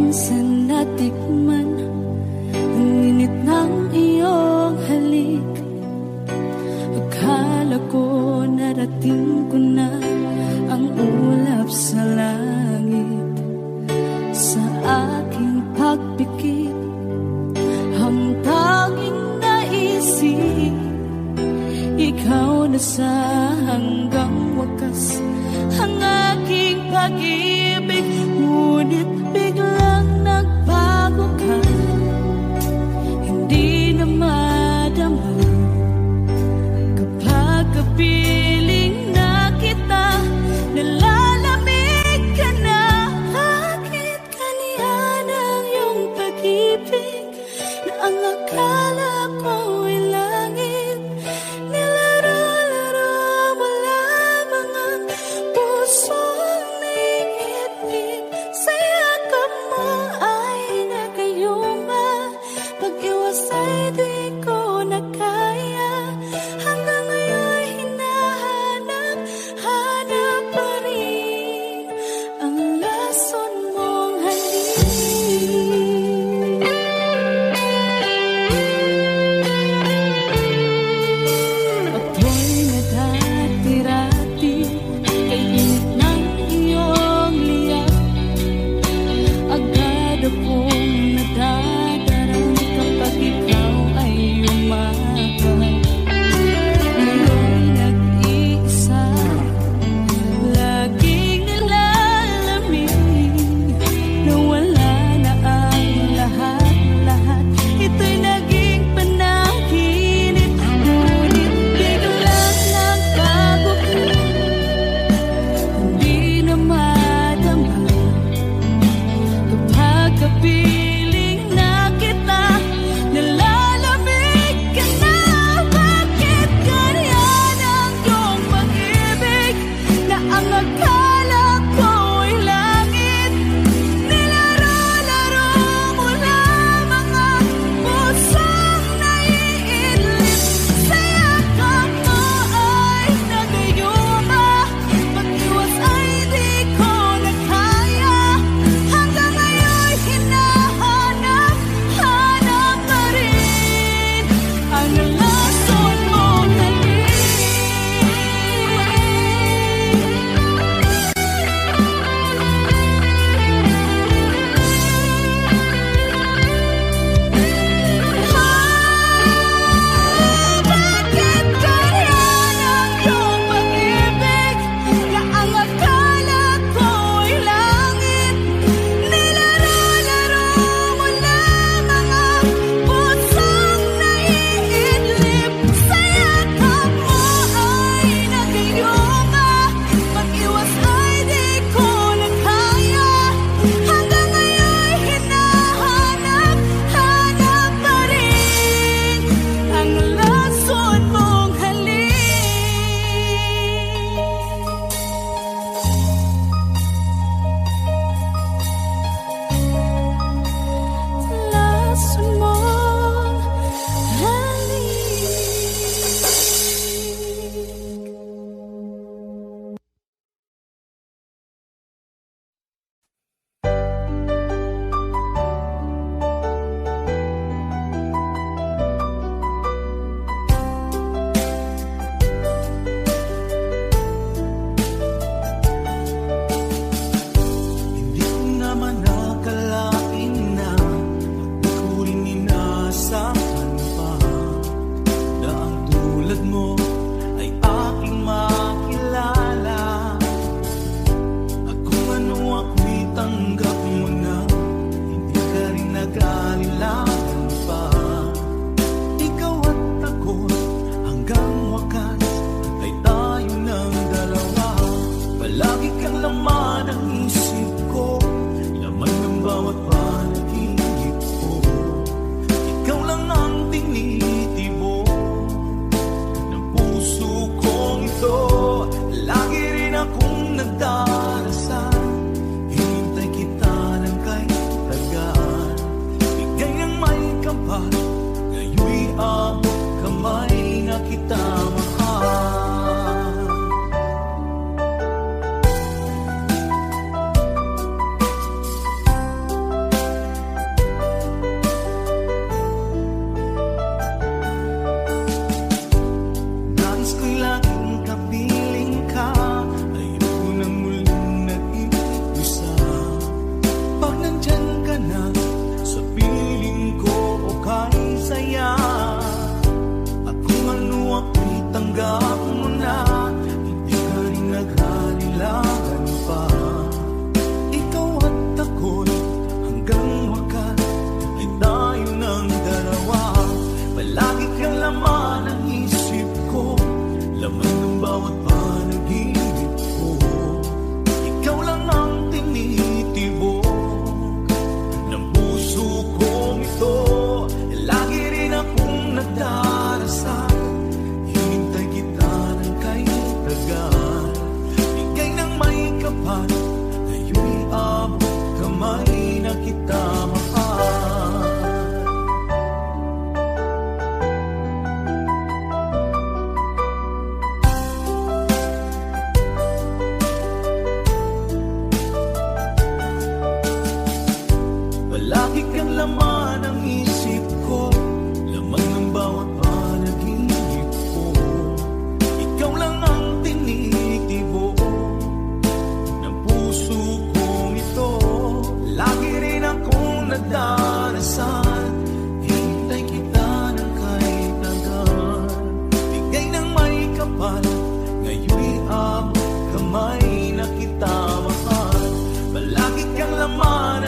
minsan natikman ang init ng iyong halik. Akala ko narating ko na ang ulap sa langit. Sa aking pagpikit, ang tanging naisip, ikaw na sa hanggang wakas ang aking pag-ibig. Ngunit biglang nagbago ka, hindi na madama kapag kapiling na kita. Nalalamig ka na, bakit kanihan ang iyong pag-ibig na ang akala ko ay langit. Nilaro-laro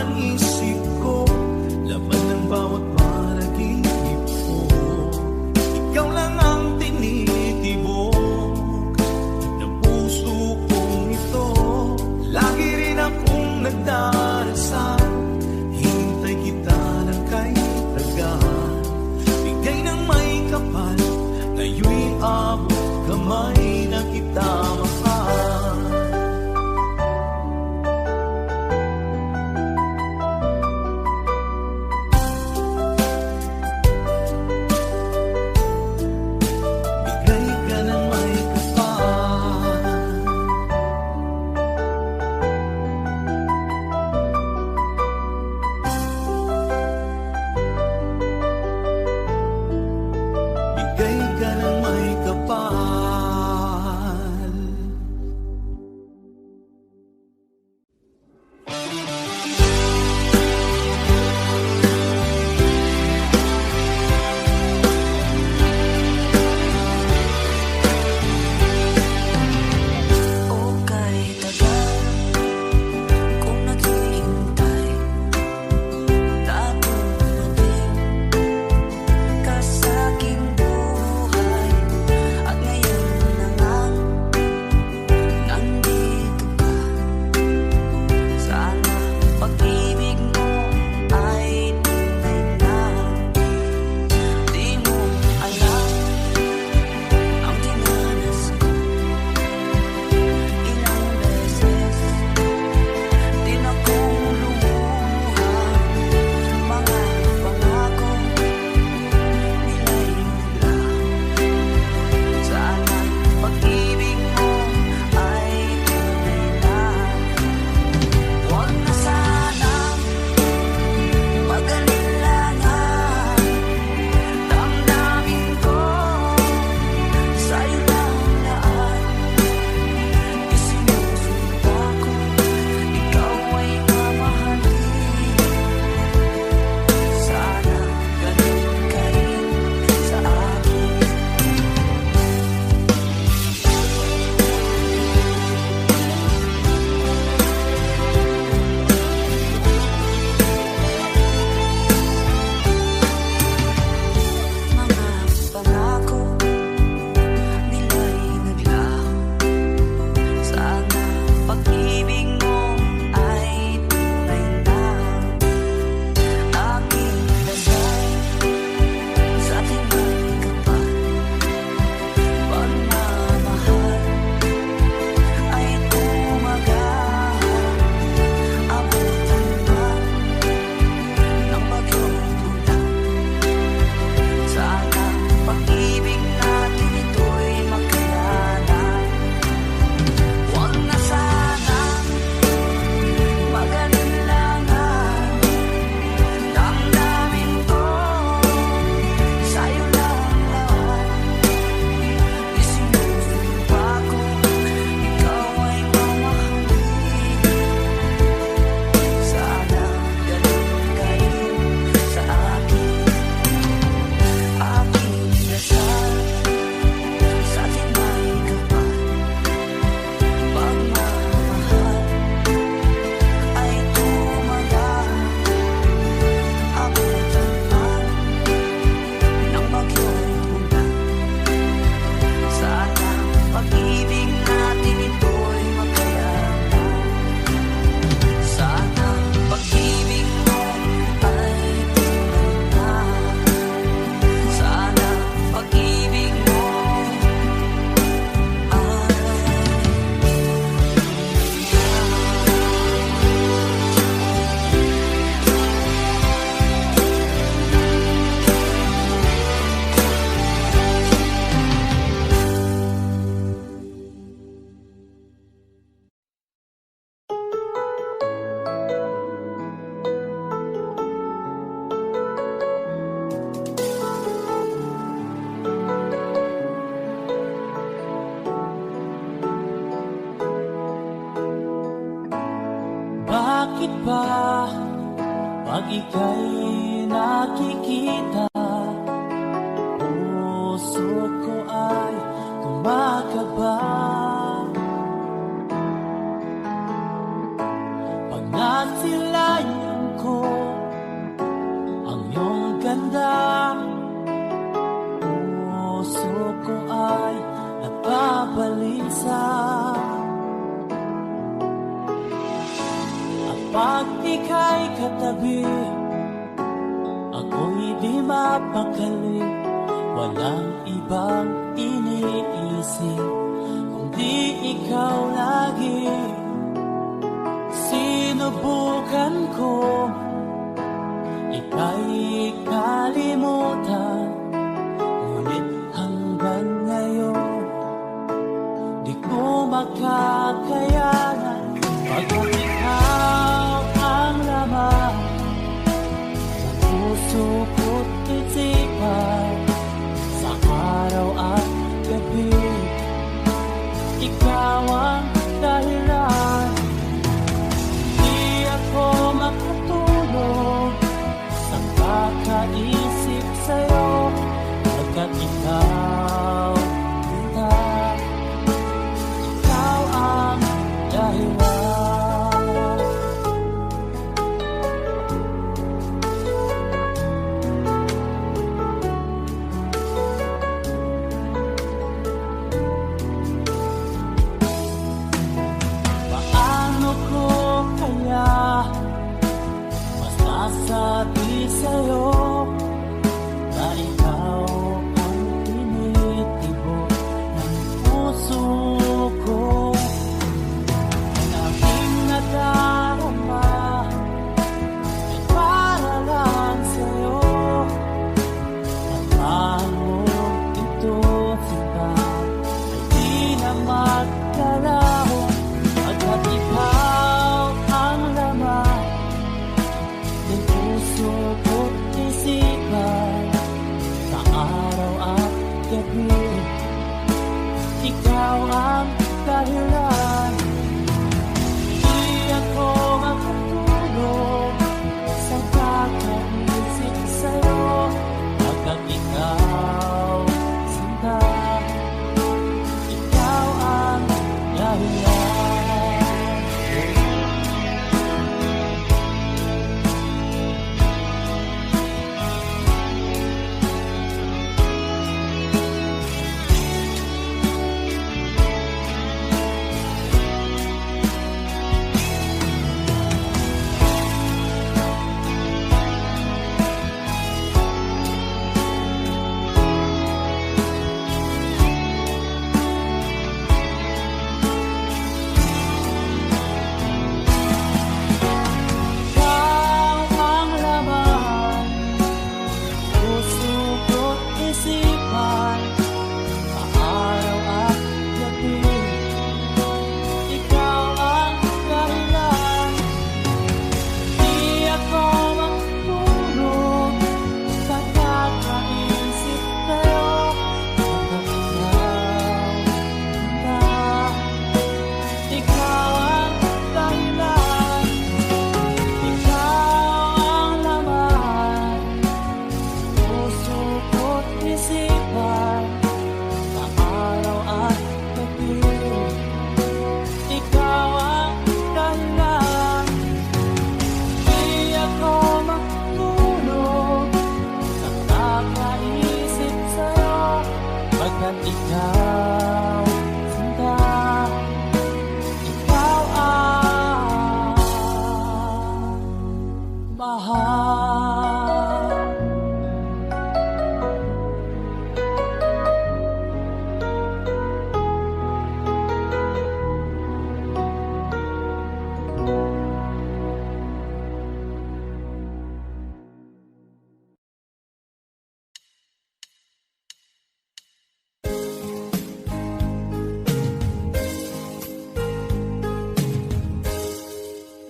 ng isip ko, laman ng bawat panaginip ko. Ikaw lang ang tinitibok ng puso kong ito. Lagi rin akong nagdarasal, hintay kita ng kay tagal. Bigay ng may kapal, ngayon'y abot kamay na kita mahal. Bigay ka ng may kapal. Bigay ka ng may kapal. O kahit tagal kung naghihintay, tapumating ka sa aking buhay. At ngayon na nga, nandito ka. Sana pag-ibig mo ay tunay na. Di mo alam ang dinanas ko. Ilang beses din akong lumuha. Mga pangako nila'y naglaho. Sana pag-ibig mo ay tunay na. Huwag na sanang mag-alilangan. Damdamin ko sa'yo lang lahat. Isinusumpa ko, ikaw ay mamahalin. Sana ganun ka rin sa akin. Mga pangako nila'y naglaho. Sana pag-ibig mo ay tunay na. Aking dasal sa ating may kapal, pagmamahal ay tumagal. Abutan pa ng bagyong ulan. Sana pag-ibig natin ito'y makayanan. Huwag na sana mag-alilangan. Damdamin ko sa'yo lang lahat. Isinusumpa ko, ikaw ay mamahalin. Sana ganun ka rin sa akin. Aking dasal sa ating may kapal, pagmamahal ay tumagal. Abutan pa ng bagyong ulan. Sana pag-ibig natin ito'y makayanan. Sana pag-ibig mo ay tunay na. Sana pag-ibig mo Bakit ba pag ika'y nakikita, puso ko ay kumakaba? Pag nasilayan Kapag ika'y katabi, ako'y di mapakali. Walang ibang iniisip kundi ikaw lagi. Sinubukan ko ika'y kalimutan, ngunit hanggang ngayon di ko makakayanan. Pagkat ikaw ang laman ng puso ko't isipan, sa araw at gabi ikaw ang dahilan. Di ako makatulog sa kakaisip sa'yo, pagkat ikaw kita, ikaw ang dahilan. Paano ko kaya masasabi sa'yo na ikaw ang tinitibok ng puso ko? Ang aking nadarama ay para lang sa'yo, at paano ito kita ay di na magkalaho. Pagkat ikaw ang laman ng puso ko't isipan, sa araw at gabi ikaw ang dahilan. Di ako makatulog sa kakaisip sa'yo, pagkat ikaw sinta, ikaw ang dahilan. Ikaw ang laman, puso ko't isipan, sa araw at gabi ikaw ang dahilan. Di ako makatulog sa kakaisip sa'yo, pagkat ikaw ang dahilan. Ikaw ang laman, puso ko't isipan, sa araw at gabi ikaw ang dahilan. Di ako makatulog sa kakaisip sa'yo, pagkat ikaw sinta, ikaw ang mahal.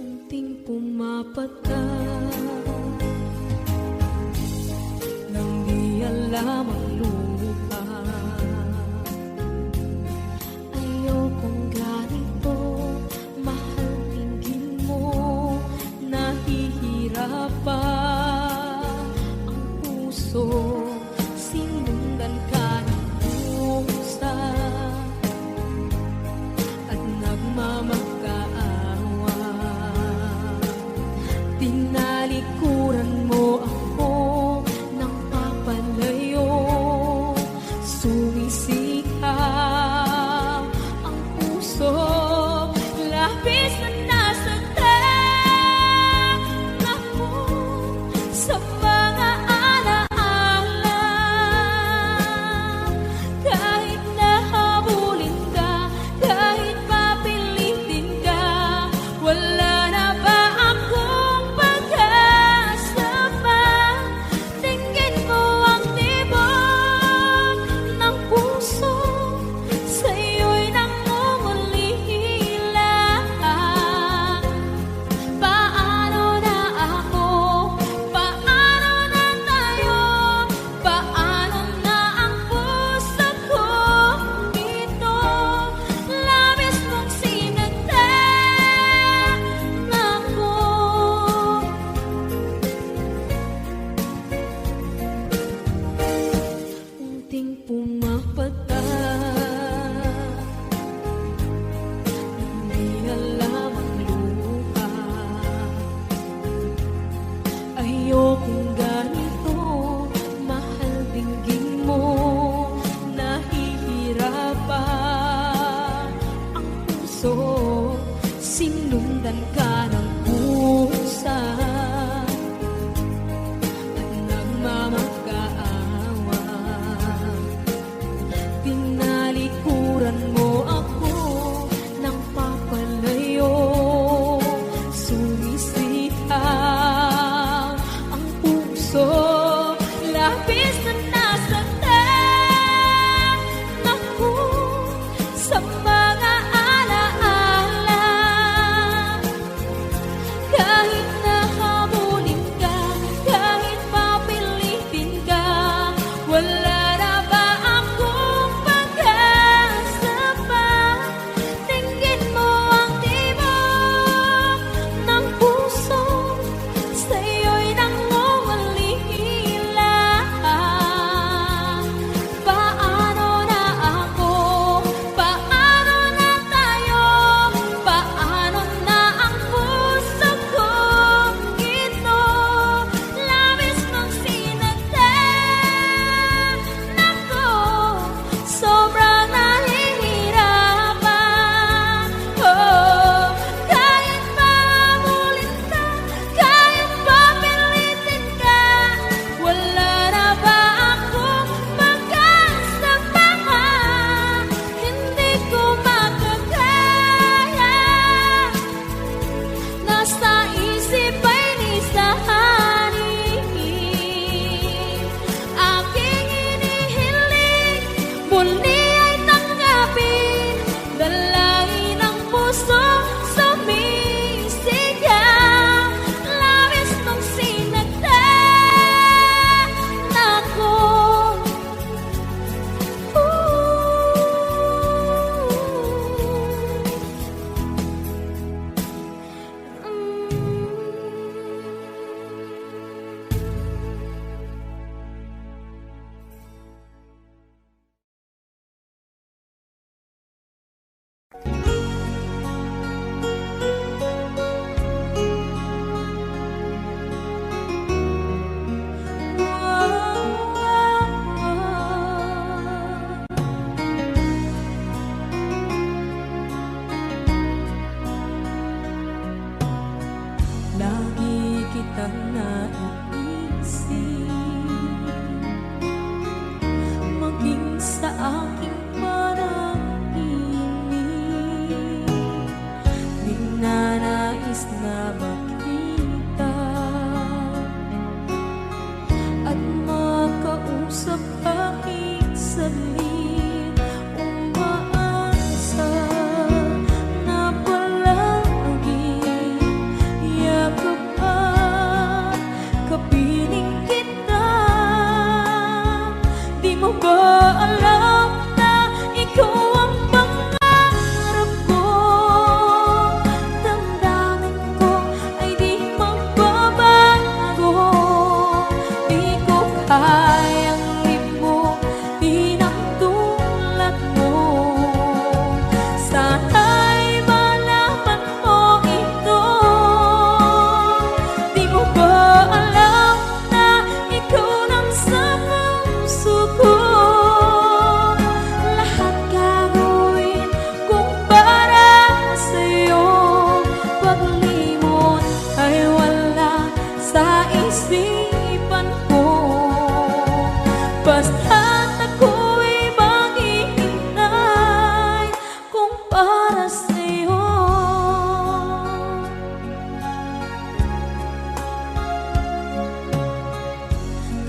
Unting pumapatak nang di alam ang lupa. Ayokong ganito, mahal, tingin mo, nahihirapan ang puso. Sinundan ka ng pusa at nagmamakaawa. Tinalikuran mo ako ng papalayo, sumisikap ang puso, labis na nasaktan.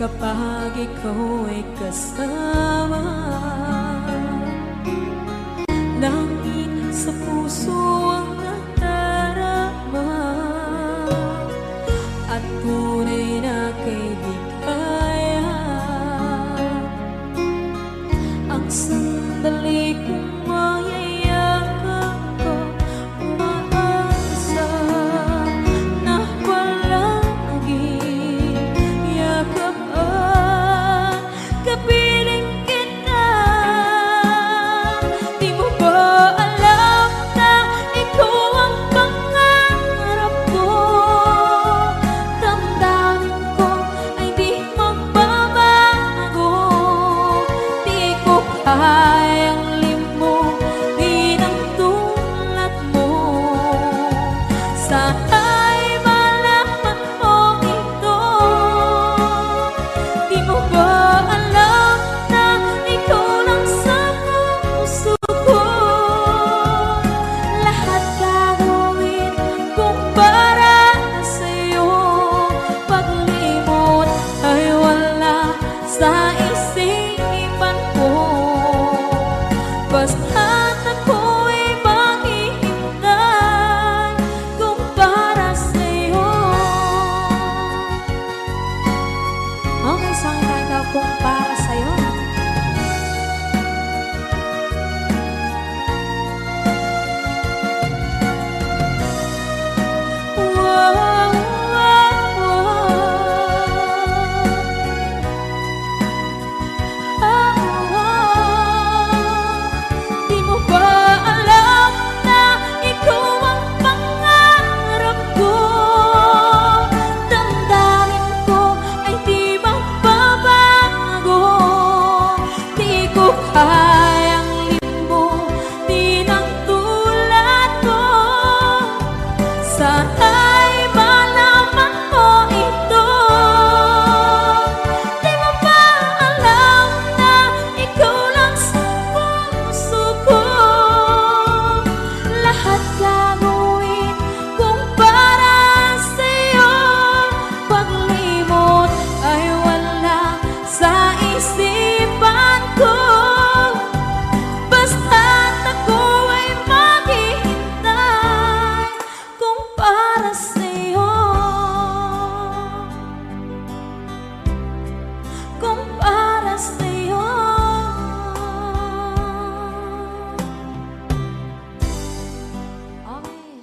kapag ikaw ay kasama. Langit sa puso ang nadarama at tunay na kaibigan. Ang sandali kong mayayakap ko, umaasa na palaging yakapan, kapiling kita. Di mo ba alam na ikaw ang pangarap ko? Damdamin ko ay di magbabago. Di ko kayang limutin ang tulad mo. Sana'y malaman mo ito. Di mo ba alam na ikaw lang sa puso ko? Lahat gagawin kung para sa'yo. Paglimot ay wala sa isipan ko. Basta't ako'y maghihintay kung para sa'yo. Okay, saan kanta kung para sa'yo? Wow, wow, Di mo ba alam na ikaw ang pangarap ko? Damdamin ko ay di magbabago. Di ko kayang limutin ang tulad ko. Sana'y malaman mo ito. Di mo ba alam na ikaw lang sa puso ko? Lahat gagawin kung para sa'yo. Paglimot ay wala sa isipan ko. Basta't ako ay maghihintay kung para sa'yo. Kung para sa'yo. Okay.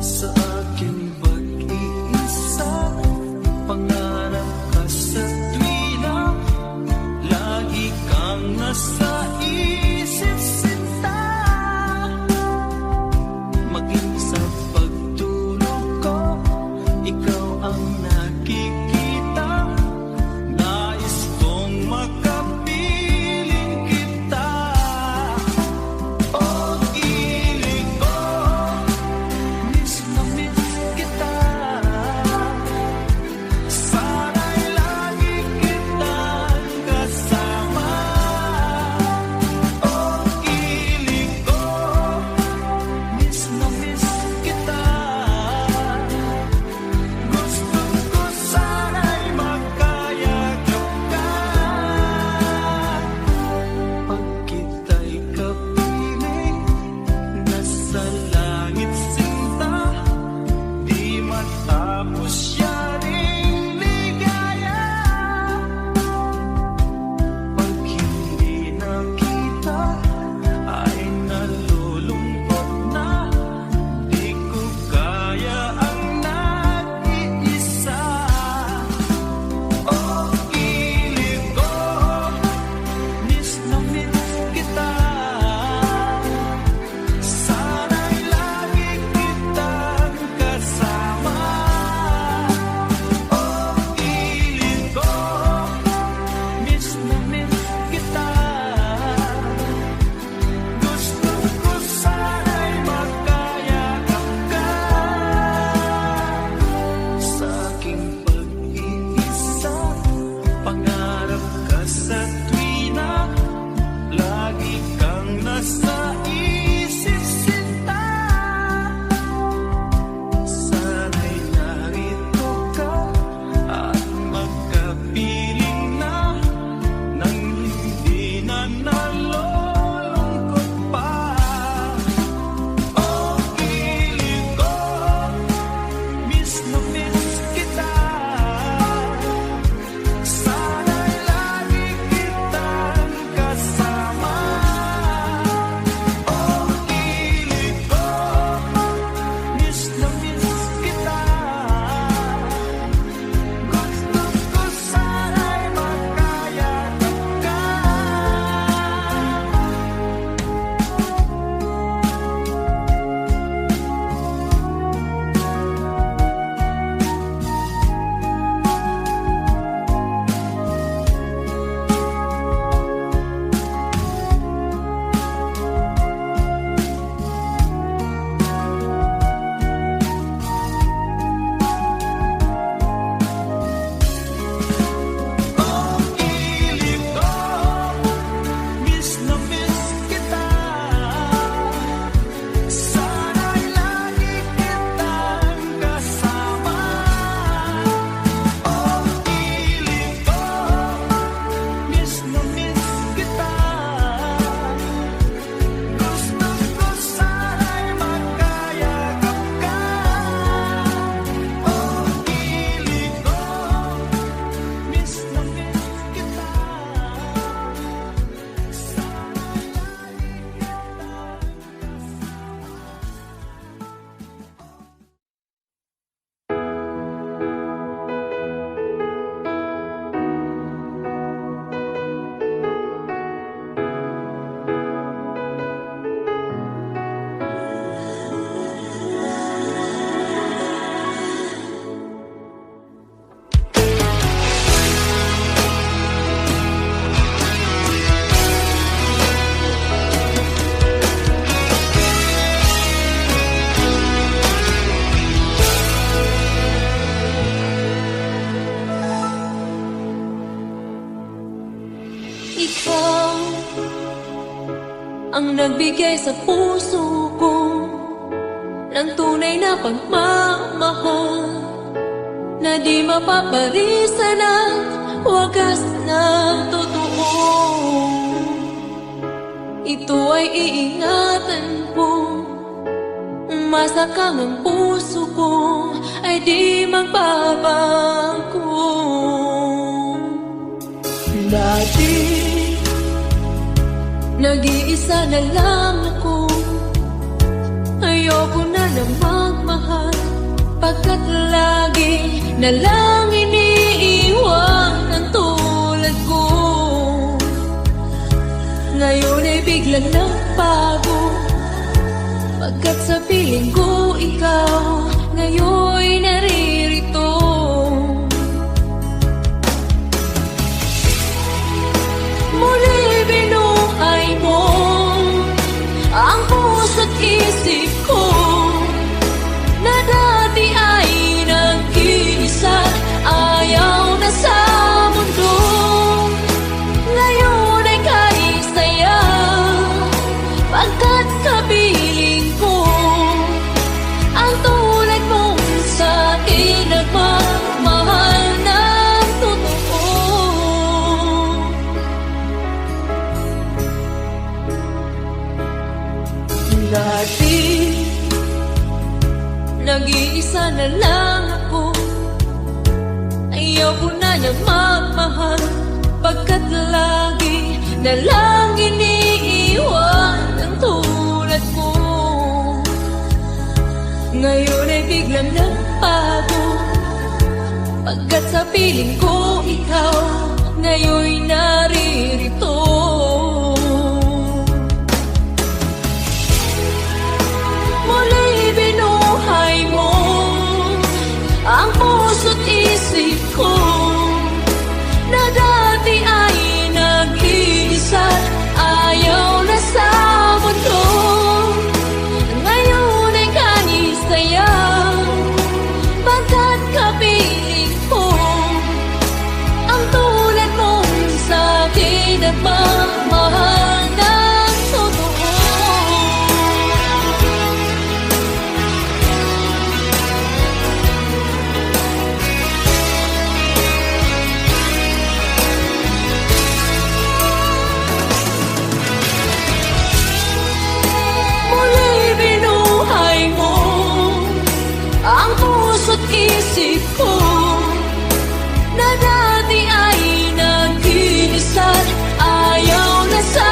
Sa aking pag-iisa, pangarap ka sa tuwina. Lagi kang nasa isip sinta. Maging sa pagtulog ko, ikaw ang nakikita. Nais kong makapiling kita. Pag-ibig ko, miss na miss kita. Sana'y lagi kitang kasama. Pag-ibig ko, miss na miss kita. Gusto ko sana'y magkayakap ka. Pag kita'y kapiling, nasa langit sinta. Di matapos yaring ligaya. Pag hindi nakita, ay nalulungkot na. Di ko kaya ang nag-iisa. Pag-ibig ko, miss na miss kita. Sana'y lagi kitang kasama. nagbigay sa puso ko ng tunay na pagmamahal na di mapaparisan at wagas na totoo. Ito ay iingatan ko, masakang ang puso ko ay di magbabago. Dati nag-iisa na lang ako, ayoko na magmahal, pagkat lagi na lang iniiwan ang tulad ko. Ngayon ay biglang nagbago, pagkat sa piling ko ikaw ngayon naririto. Muli binuhay mo ang puso't isip ko na dati ay nag-iisa, ayaw na sa mundo. Ngayon ay kahit saya, pagkat kapiling ko ang tulad mong sa'kin nagmamahal ng totoo. Dati nag-iisa na lang ako, ayaw ko na magmahal, pagkat lagi na lang iniiwan ang tulad ko. Ngayon ay biglang nagbago, pagkat sa piling ko ikaw ngayon naririto. Muli binuhay mo ang puso't isip ko na dati ay nag-iisa, ayaw na sa mundo. Ngayon ay kahit saya, pagkat kapiling ko ang tulad mong sa'kin nagmamahal ng totoo. Muli binuhay mo ang puso't isip ko na dati ay nag-iisa, ayaw na sa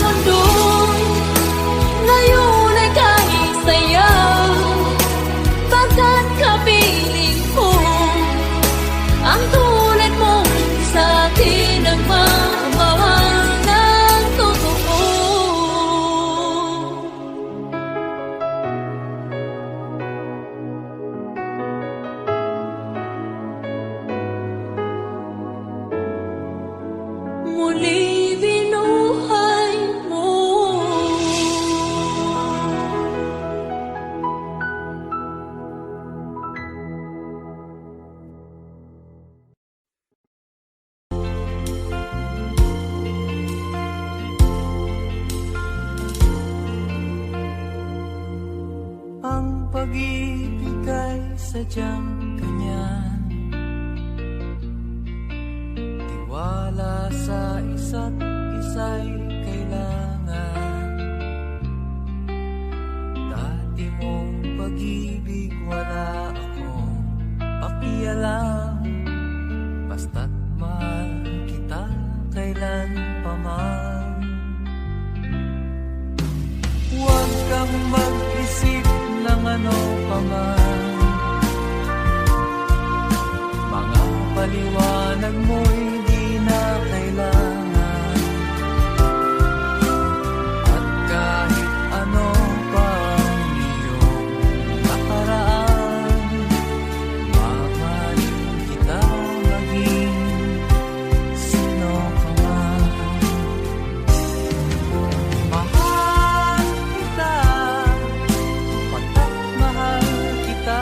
mundo. Ngayon ay kahit saya, pagkat kapiling ko ang tulad mong sa'kin nagmamahal ng totoo. Muli binuhay mo. Ang pag-ibig ay sadyang ganyan, tiwala sa isa't isa'y kailangan. Dati mong pag-ibig wala akong pakialam, basta't mahal kita kailan pa man. Huwag kang mag-isip ng ano pa man, mga paliwanag mo'y di na kailangan. At kahit ano pa ang iyong nakaraan, mamahalin kita maging sino ka man. Mahal kita, pagkat mahal kita.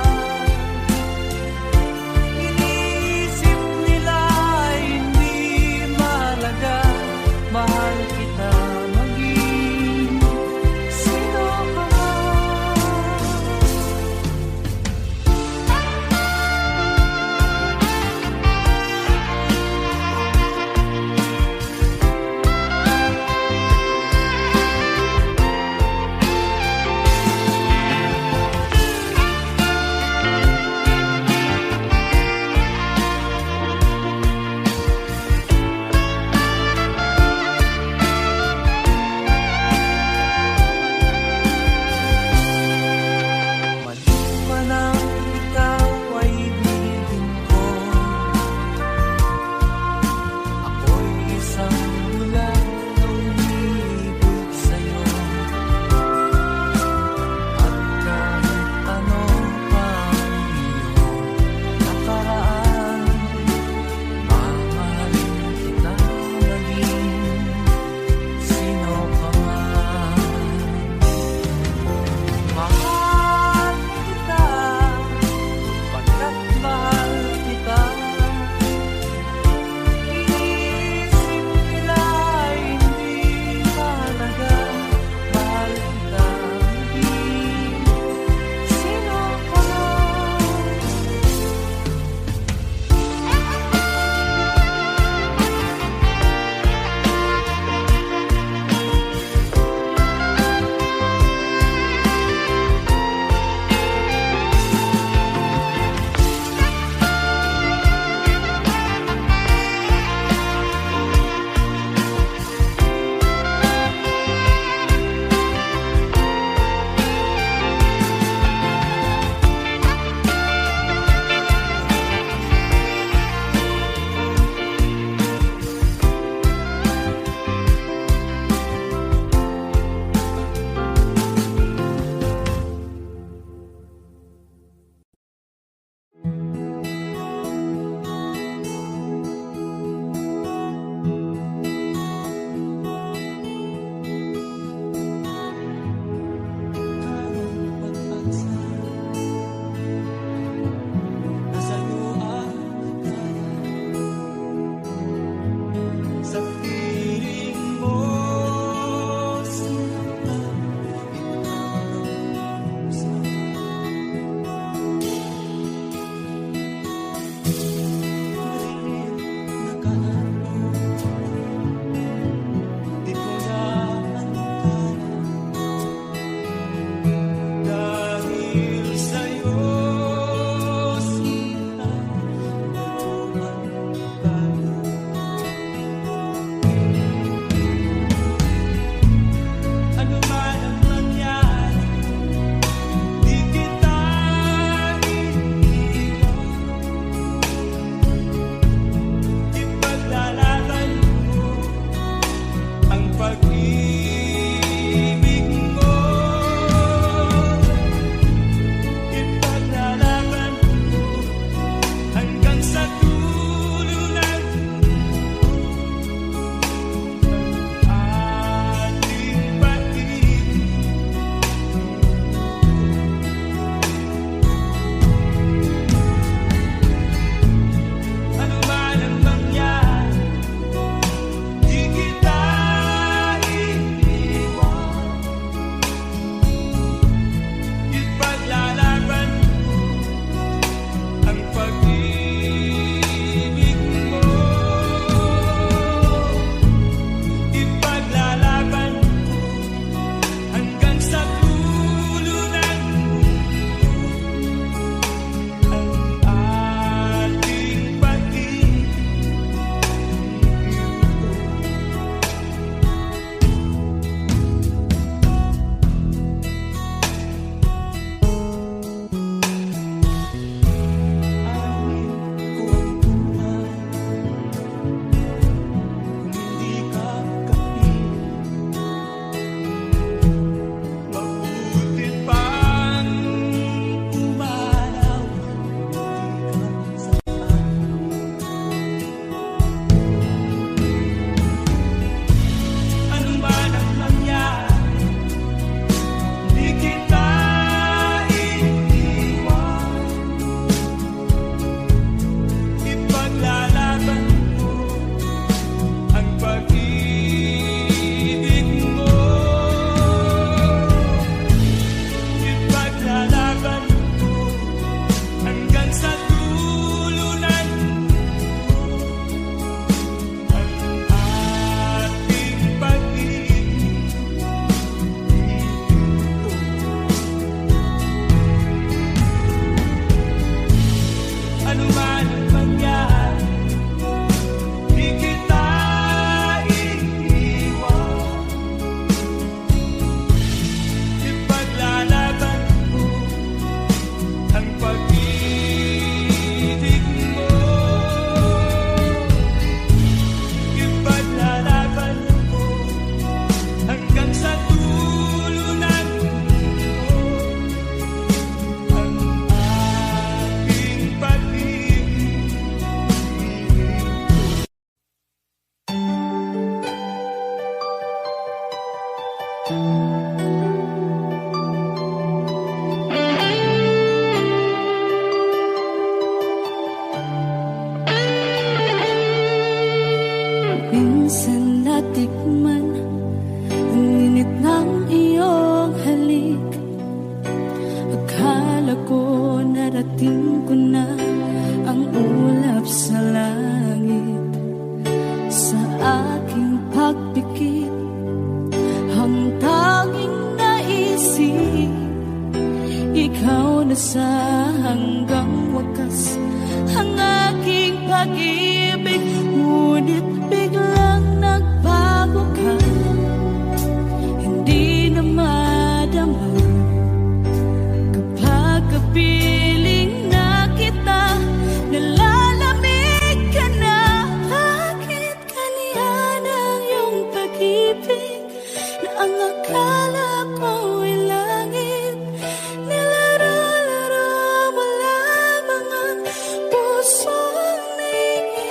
matikman ang init ng iyong halik. Akala ko narating ko na ang ulap sa langit. Sa aking pagpikit, ang tanging naisip, ikaw na sa hanggang wakas ang aking pag-ibig. Ngunit biglang nagbago ka, hindi na madama kapag kapiling na kita. Nalalamig ka na, bakit kaliyan ang iyong pag-ibig na ang akala ko'y langit? Nilaro-laro mo lamang ang pusong naingit.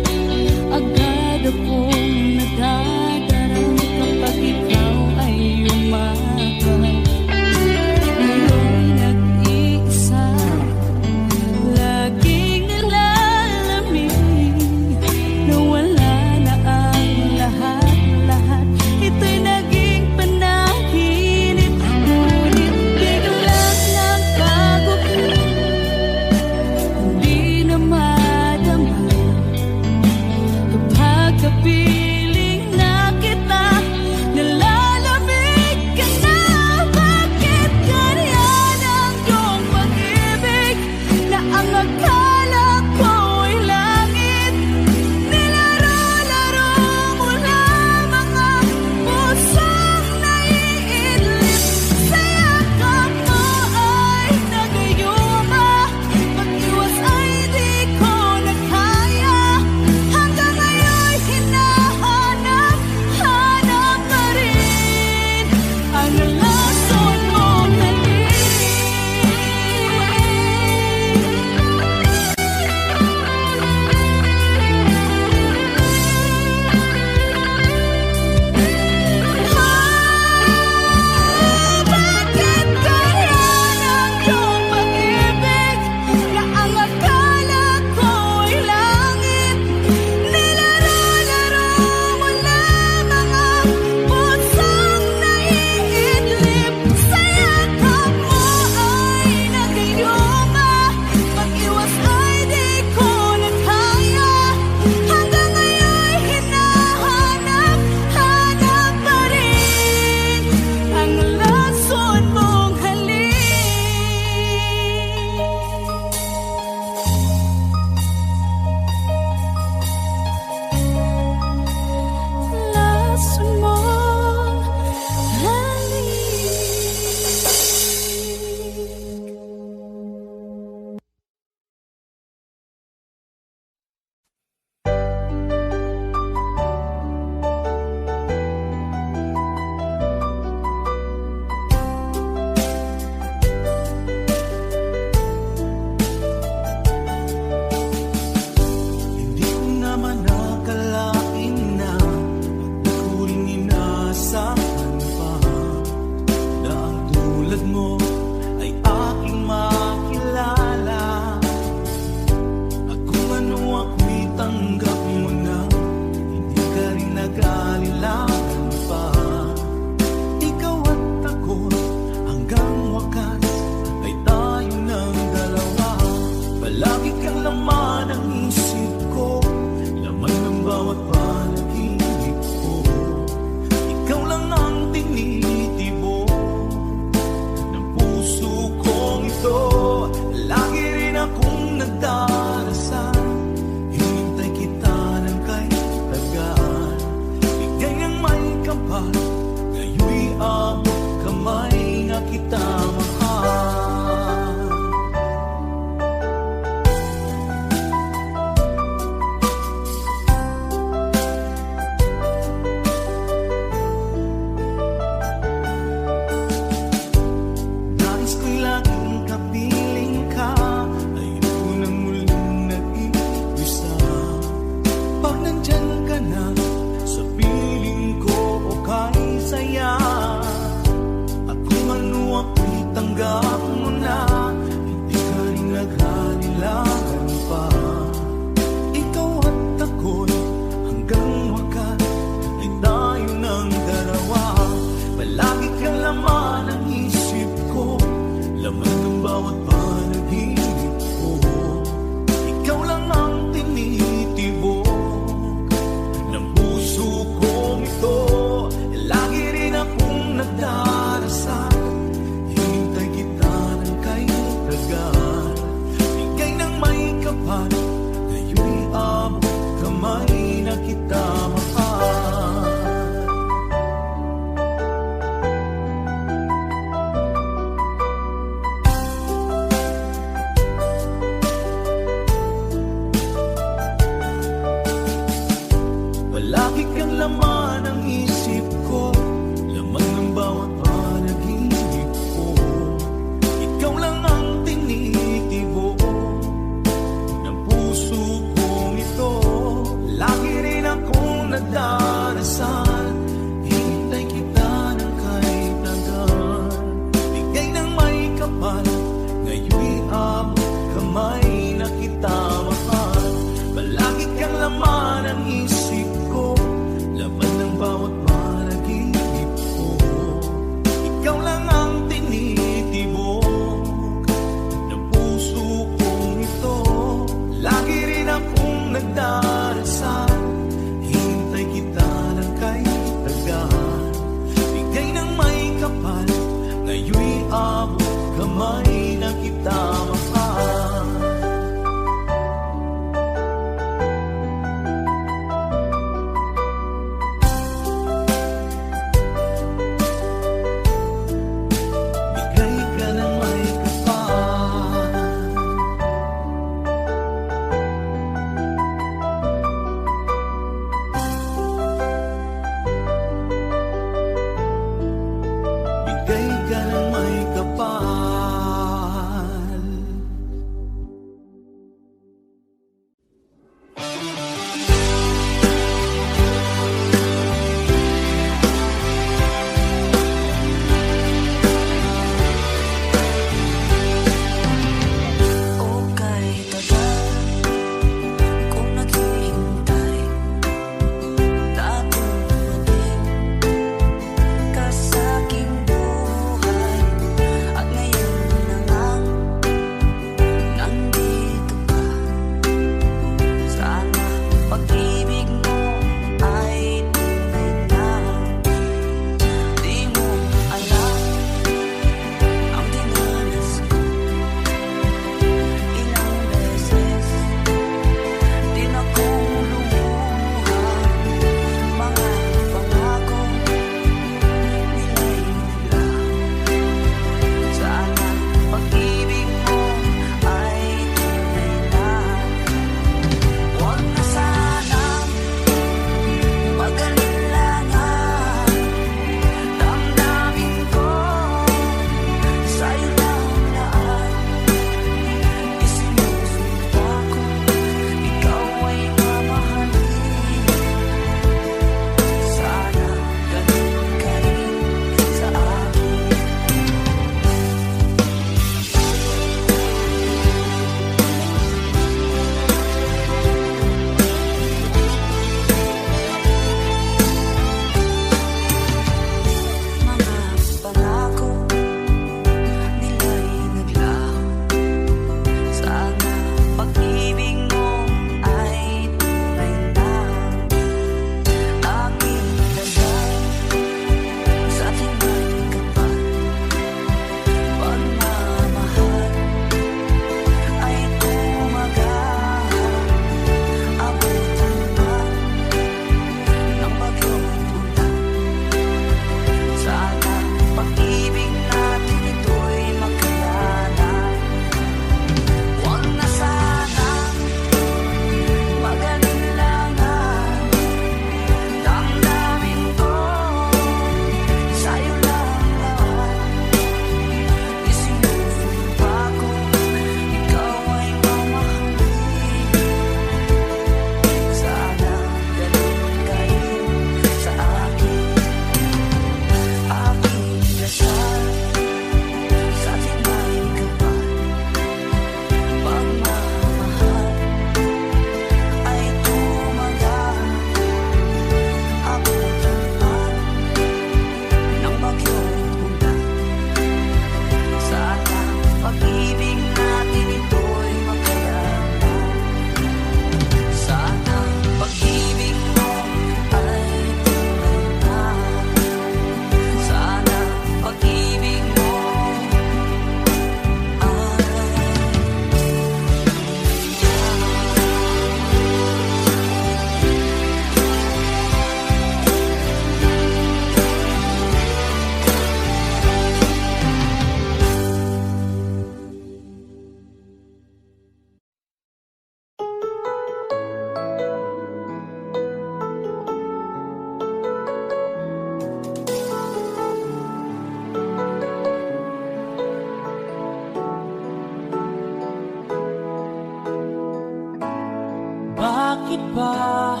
Bakit ba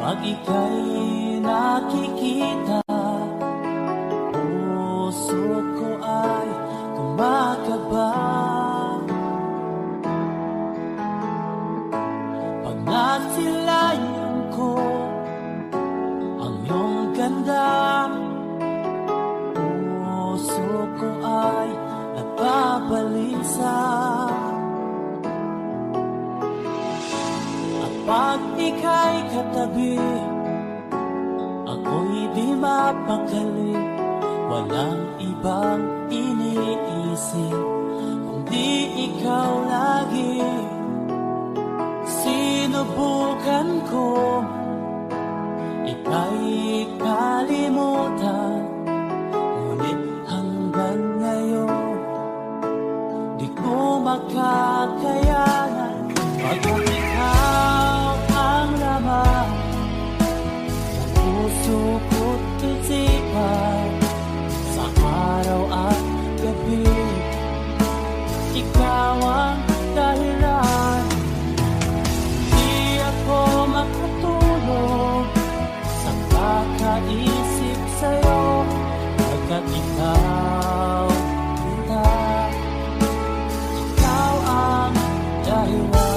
pag ika'y nakikita, puso ko ay kumakaba? Pag nasilayan ko ang iyong ganda, puso ko ay nababalisa. At pag ika'y katabi, ako'y di mapakali. Walang ibang iniisip kundi ikaw lagi. Sinubukan ko ika'y kalimutan, ngunit hanggang ngayon di ko makakayanan. Pagkat ikaw ang laman ng puso ko't isipan, sa araw at gabi ikaw ang dahilan. Di ako makatulog sa kakaisip sa'yo, pagkat ikaw, ikaw ang dahilan.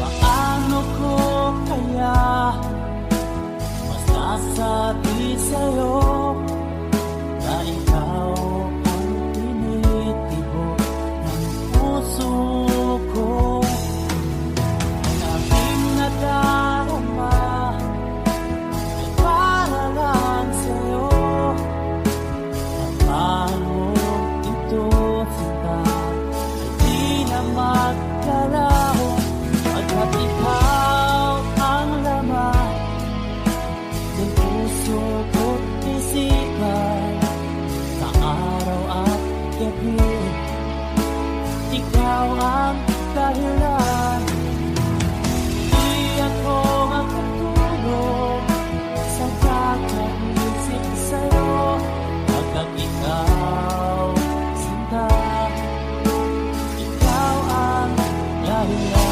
Paano ko kaya masasabi sa'yo na ikaw ang tinitibok ng puso ko? Ang aking nadarama ay para lang sa'yo. At paano ito sinta ay di na magkalaho, pagkat ikaw ang laman ng puso ko't isipan, sa araw at gabi ikaw ang dahilan. Di ako makatulog sa kakaisip sa'yo, pagkat ikaw, sinta, ikaw ang dahilan.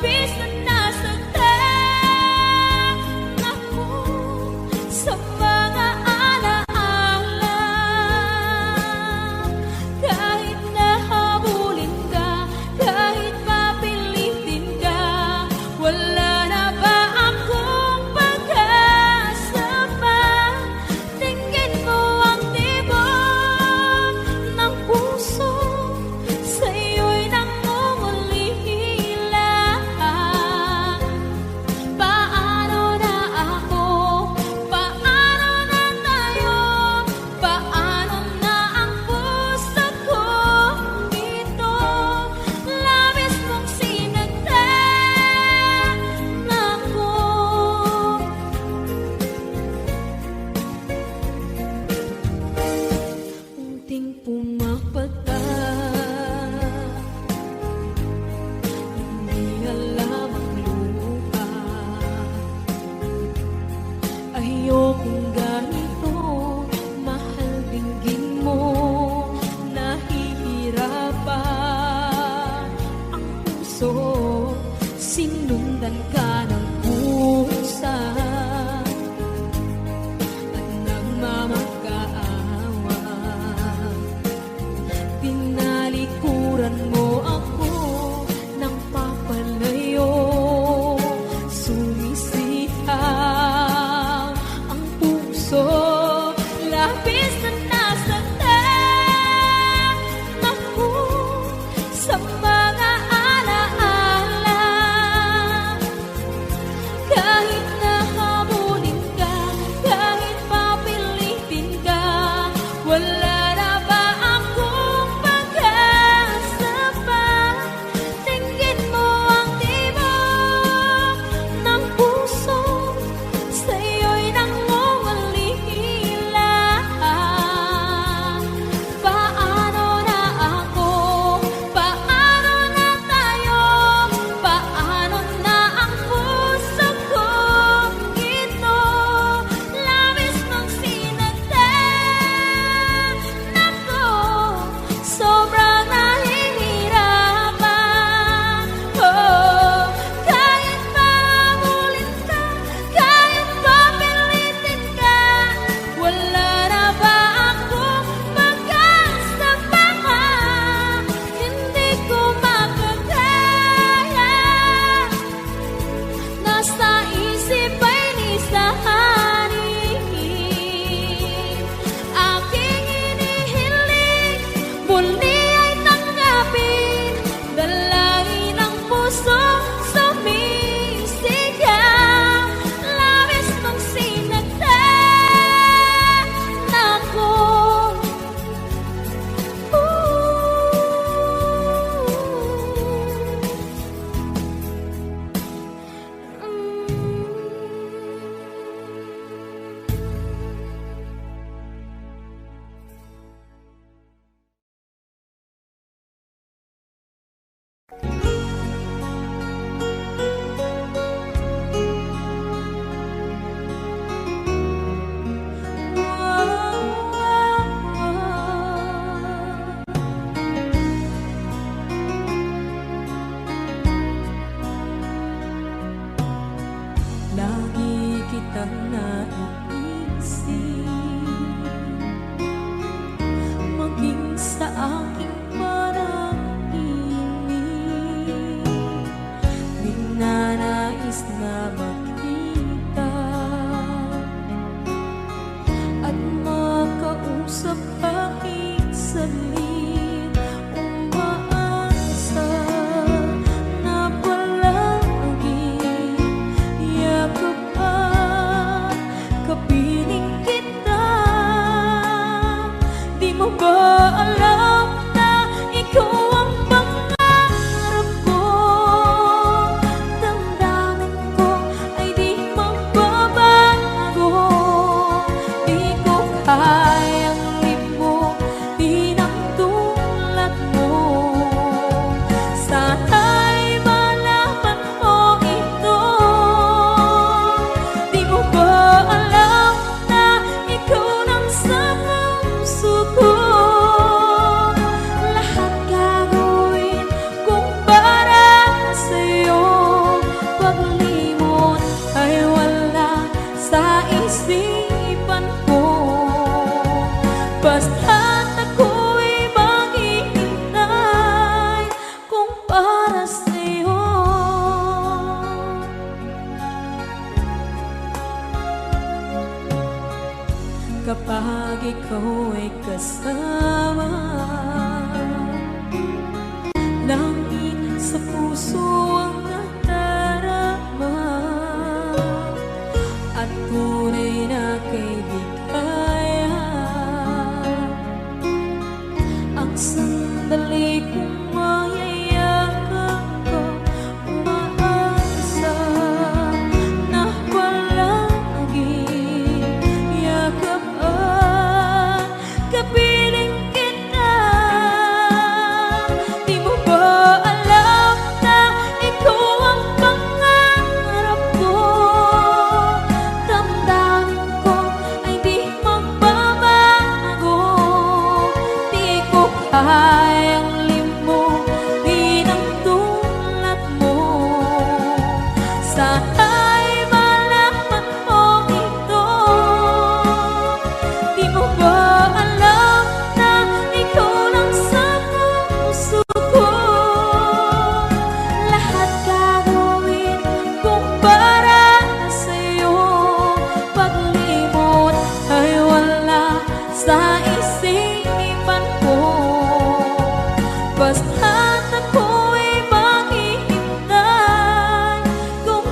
labis na nasaktan ako sa mga alaala. Kahit nahabulin ka, kahit mapilitin ka, wala na ba akong pag-asa pa? Tingin mo ang tibok ng puso, sa'yo'y nangungulila. Paano na ako? Paano na tayo? Paano na ang puso kong ito? Labis mong sinaktan ako. Unting pumapata, hindi alam ang luha. Ayokong ganito, mahal dinggin mo, nahihirapan ang puso. Sinundan ka ng pusa at nagmamakaawa. Tinalikuran mo ako ng papalayo, sumisihaw ang puso. Labis na nasaktan ako sa mga alaala. Kahit nahabulin ikaw ay kasama. Langit sa puso ang nadarama, at tunay na kaibigan. Ang sandali kong mayayakap ko, umaasa na palaging yakap at kapiling kita. Di mo ba alam na ikaw ang pangarap ko? Damdamin ko ay di magbabago. Di ko kayang limutin ang tulad mo. Sana'y malaman mo ito. Di mo ba alam na ikaw lang sa puso ko? Lahat gagawin kung para sa'yo. Paglimot ay wala sa isipan ko. Basta't ako'y maghihintay kung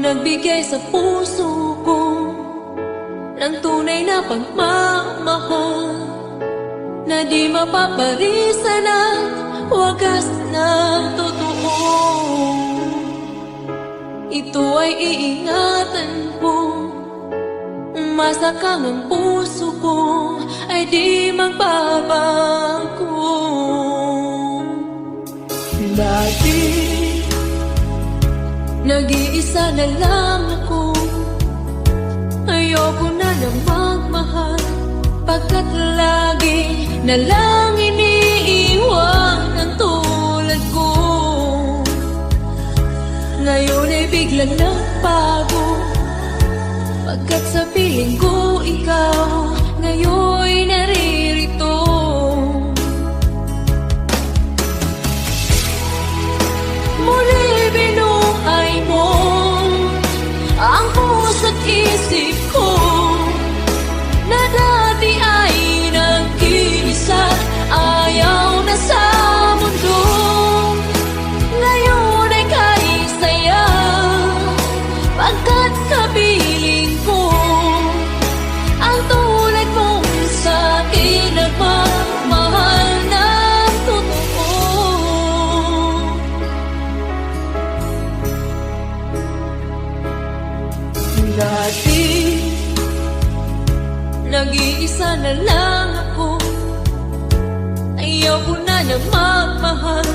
nagbigay sa puso ko ng tunay na pagmamahal na di mapaparisan at wagas na totoo. Ito ay iingatan ko, masakang ang puso ko ay di magbabago. Lagi Nag-iisa na lang ako, ayoko na magmahal, pagkat lagi na lang iniiwan ang tulad ko. Ngayon ay bigla nagbago, pagkat sa piling ko ikaw ngayon naririto. Muli binuhay mo ang puso't isip ko na dati ay nag-iisa, ayaw na sa mundo. Ngayon ay kahit saya, pagkat kapiling ko ang tulad mong sa'kin nagmamahal ng totoo. Dati Nag-iisa na lang ako, ayaw ko na magmahal,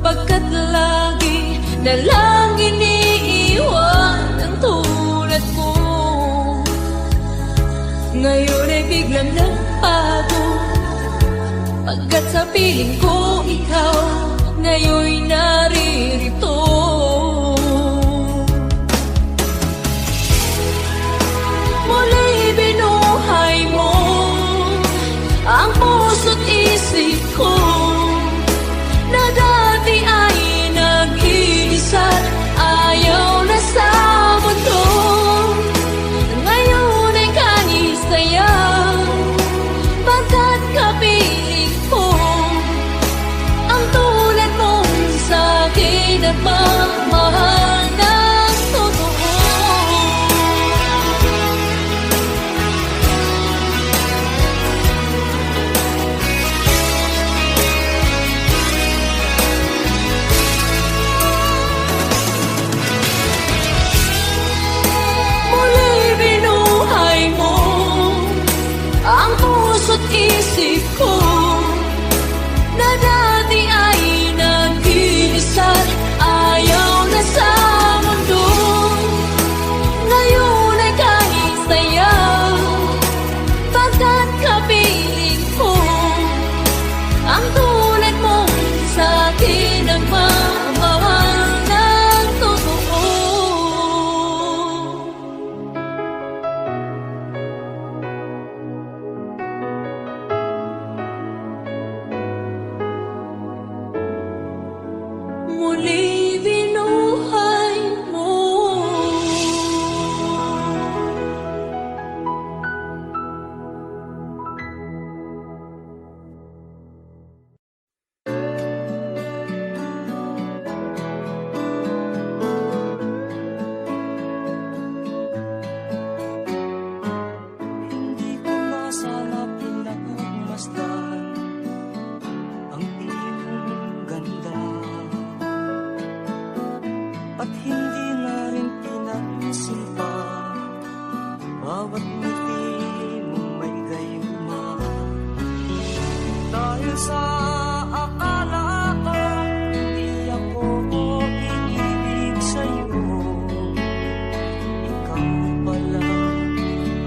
pagkat lagi na lang iniiwan ang tulad ko. Ngayon ay biglang nagbago, pagkat sa piling ko ikaw ngayon naririto. Muli binuhay mo ang puso't isip ko na dati ay nag-iisa, ayaw na sa mundo. Ngayon ay kahit saya, pagkat kapiling ko ang tulad mong sa'kin nagmamahal ng totoo. Muli binuhay mo ang puso't isip ko na dati ay nag-iisa, ayaw na sa mundo. Ngayon ay kahit saya, pagkat kapiling ko ang tulad mong sa'kin nagmamahal ng totoo. Muli binuhay mo. hindi ko na sana pinagmasdan ang iyong ganda, at hindi na rin pinansin pa bawat ngiti mong may gayuma. Dahil sa akala ko hindi ako iibig sa'yo, ikaw pala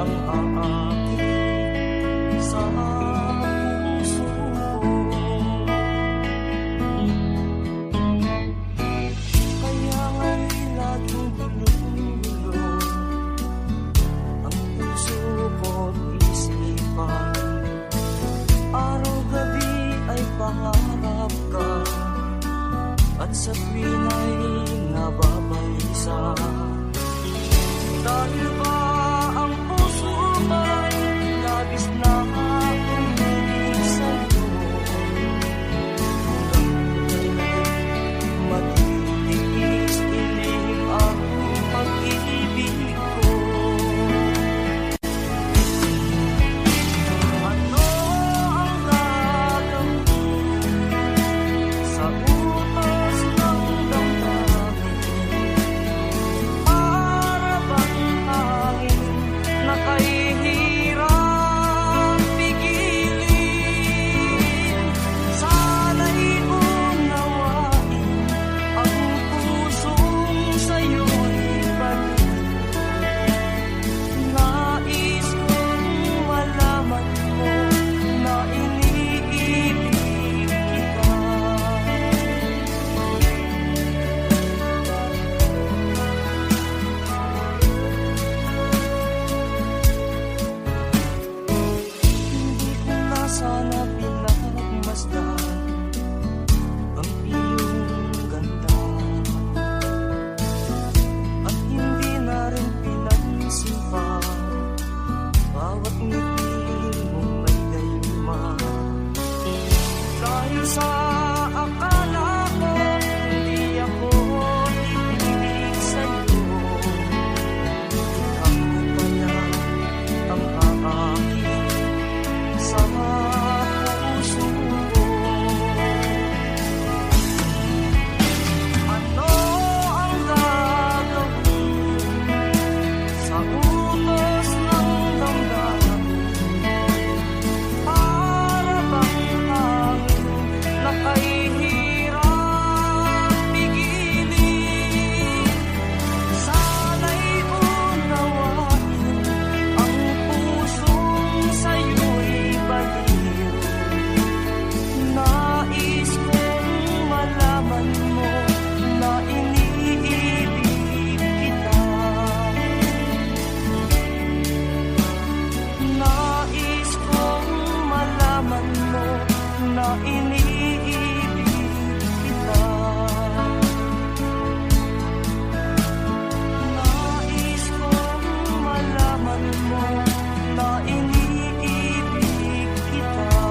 ang aakit sa puso ko. Kaya nga'y laging gulo-gulo ang puso ko't isipan. Araw-gabi ay pangarap ka, at sa tuwin ay nababalisa. Dahil ba ang puso ko sa utos ng damdamin. Para bang hangin na kahirap pigilin. Sana'y unawain ang pusong sa'yo'y baliw. Nais kong malaman mo na iniibig kita. Nais kong malaman mo na iniibig kita. Nais kong malaman mo na iniibig kita.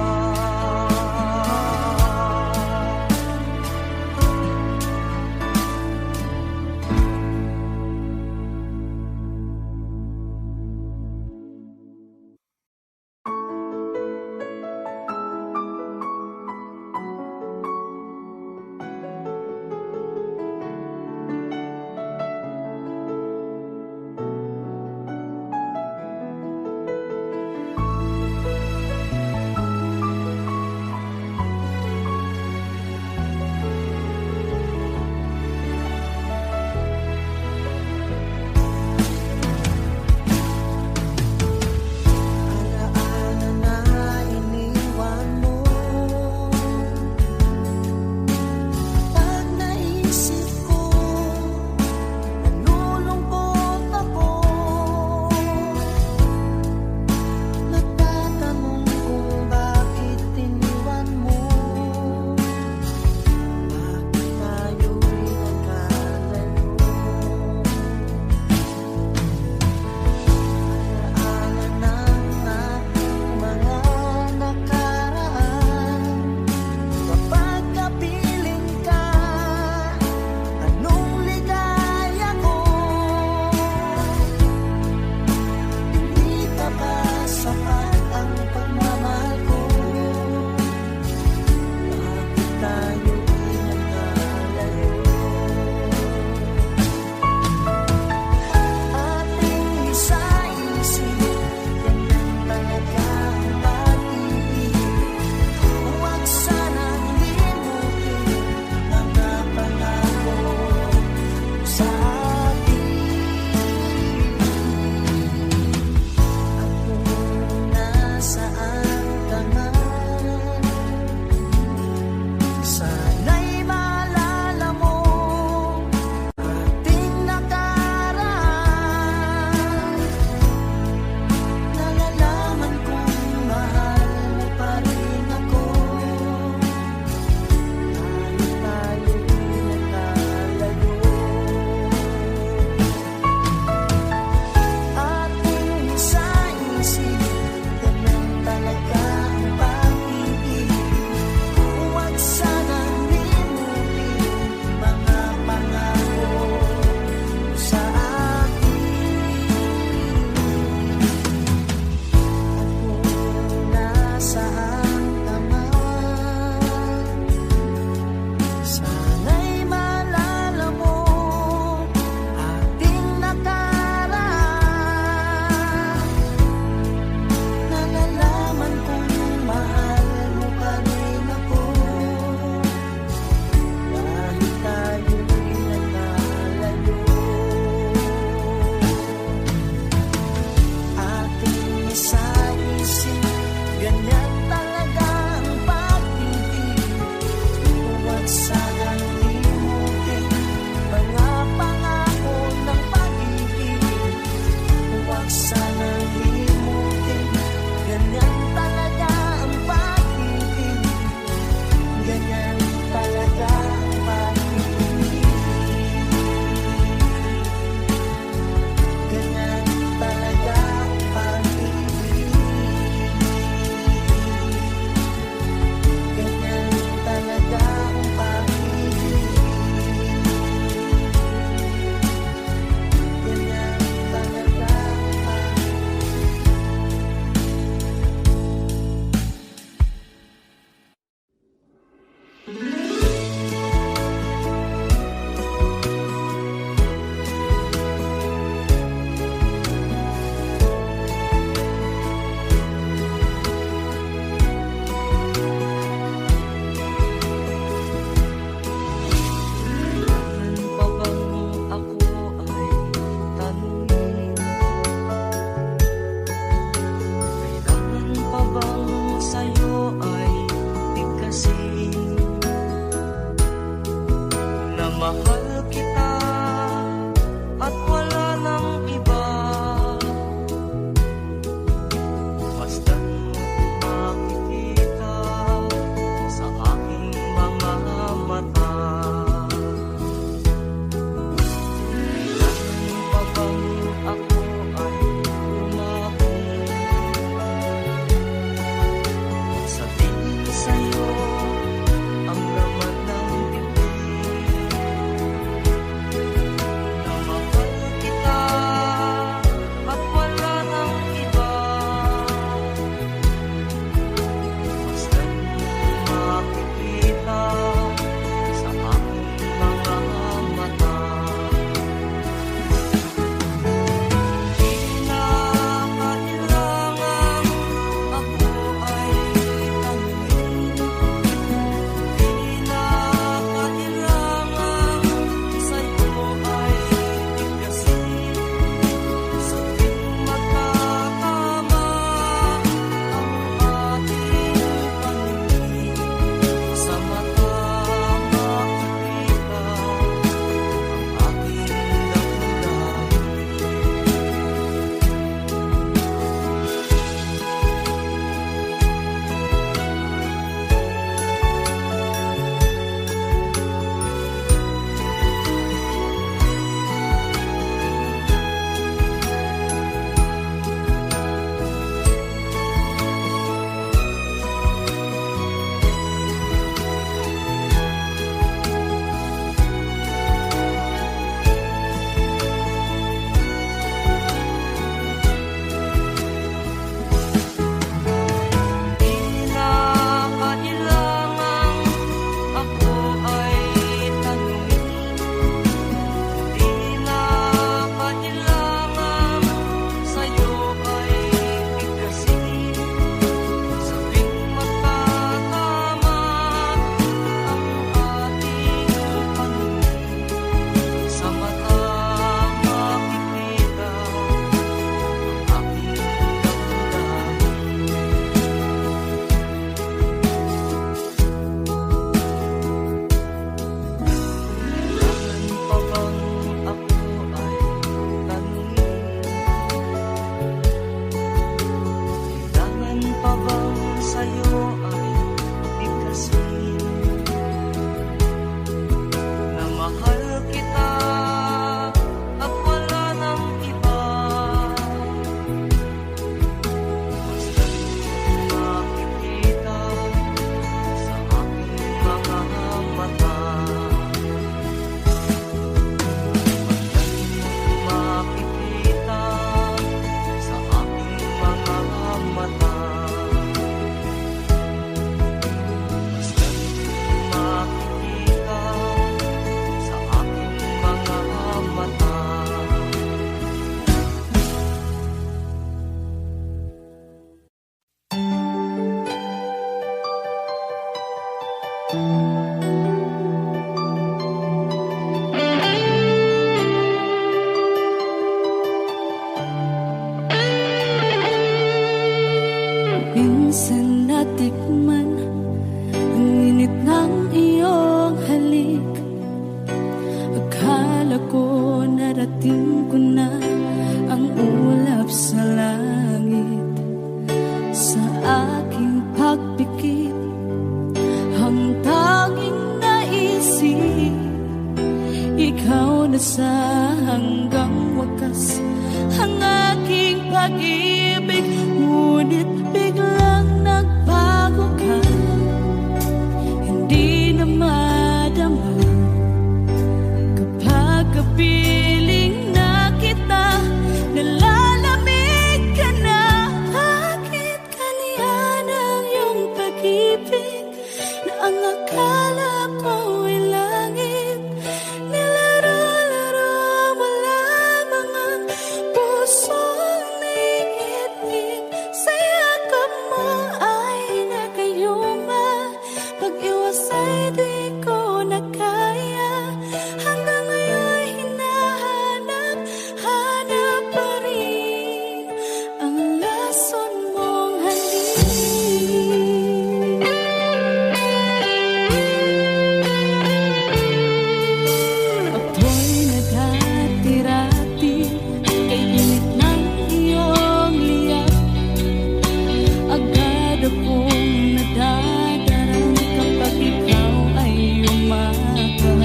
minsan natikman ang init ng iyong halik. Akala ko narating ko na ang ulap sa langit. Sa aking pagpikit, ang tanging naisip, ikaw na sa hanggang wakas ang aking pag-ibig. Ngunit biglang nagbago ka, hindi na madama kapag kapiling na kita. Nalalamig ka na, bakit kaniyan ang iyong pag-ibig na ang akala ko ay langit? Nilaro-laro mo lamang ang pusong naiinip. Sa yakap mo ay nagayuma, pag-iwas ay di ko na kaya. Hanggang ngayon hinahanap, hanap pa rin ang lason mong halik. Ako'y naghatirati kay init ng iyong liyak. Agad akong nadadarang kapag ikaw ay umakap.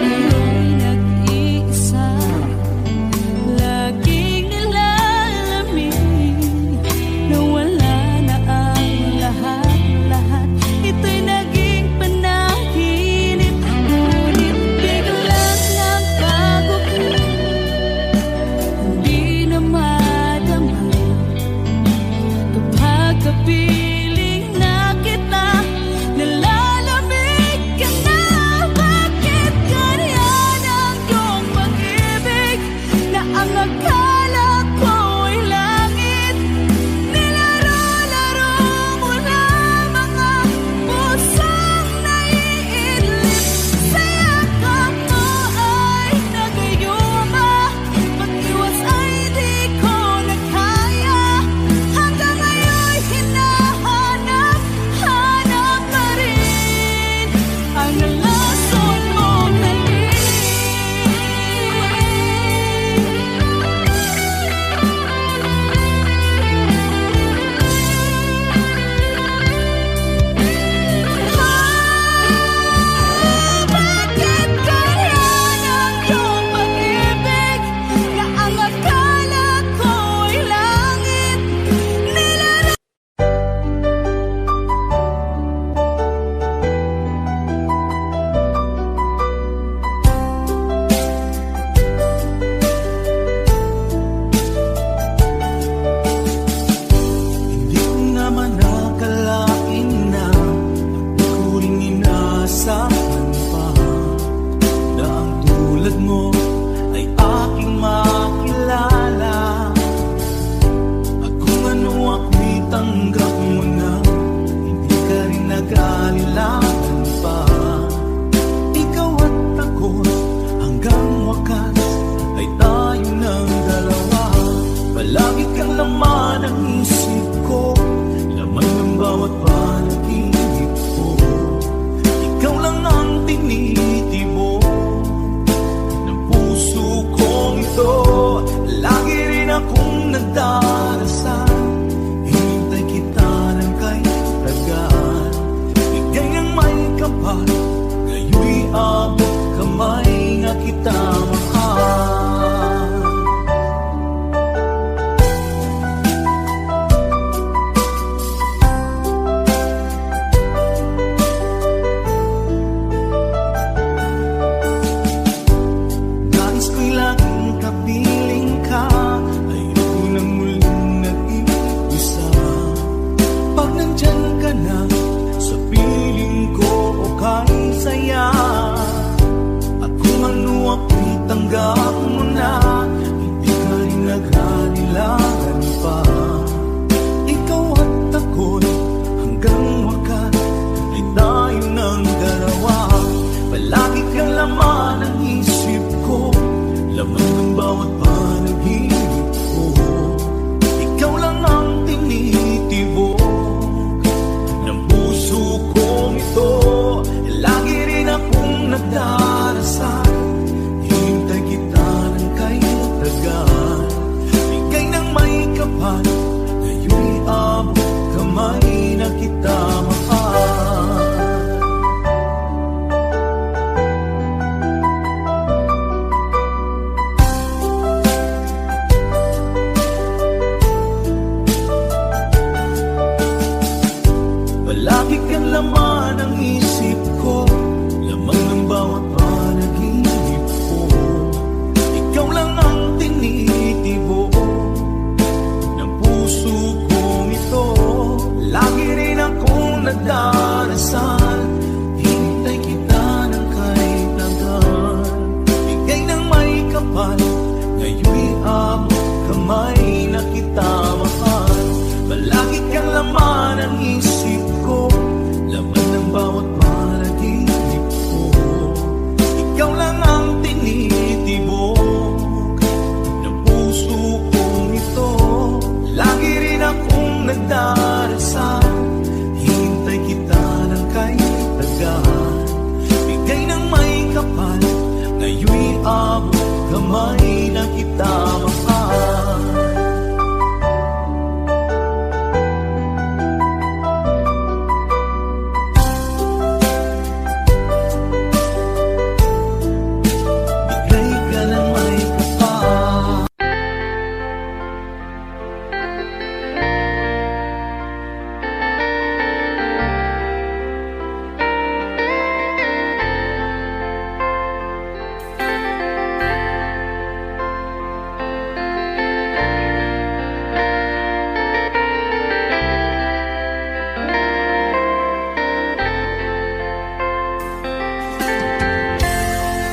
Ngayon nag-iisa, laging nilalamig, nawala na ang lahat-lahat. Ito'y naging panaginip, ngunit biglang nagbago ka, hindi na madama kapag kapiling na kita. Nalalamig ka na, bakit ganyan ang iyong pag-ibig na ang akala ko ay langit? Nilaro-laro mo lamang ang pusong naiinip. Sa yakap mo ay nagayuma, pag-iwas ay di ko na kaya. Hanggang ngayon hinahanap, hanap pa rin ang lason mong halik. Bakit ganyan ang iyong pag-ibig na ang akala ko ay langit? Nilaro Hindi ko naman akalain na di ko rin inaasahan pa na ang tulad mo ay aking makilala. At kung ano ako'y tanggap mo na, hindi ka rin nag-aalilangan pa. Ikaw at ako hanggang wakas ay tayo ng dalawa. Palagi kang laman ng isip ko, laman ng bawat panaginip ko. Ikaw lang ang tinitibok ng puso kong ito. Lagi rin akong nagdarasal, hinintay kita ng kay tagal. Bigay ng may kapal, ngayon'y abot kamay nga kita mahal. Nais ko'y laging kapiling ka, ayoko nang muling kapal, ngayon'y abot kamay na kita mahal. Palagi kang laman ng isip ko, lamang ng bawat panaginip ko. Ikaw lang ang tinitibo ng puso kong ito. Lagi rin akong nagdarasal, hintay kita ng kahit tagal. Bigay ng may kapal, ngayon'y abot kamay na kita mahal. Palagi kang laman ng isip ko, laman ng bawat panaginip ko. Ikaw lang ang tinitibok ng puso kong ito. Lagi rin akong nagdarasal, hintay kita ng kahit tagal. Bigay ng may kapal, ngayon'y abot kamay na kita mahal.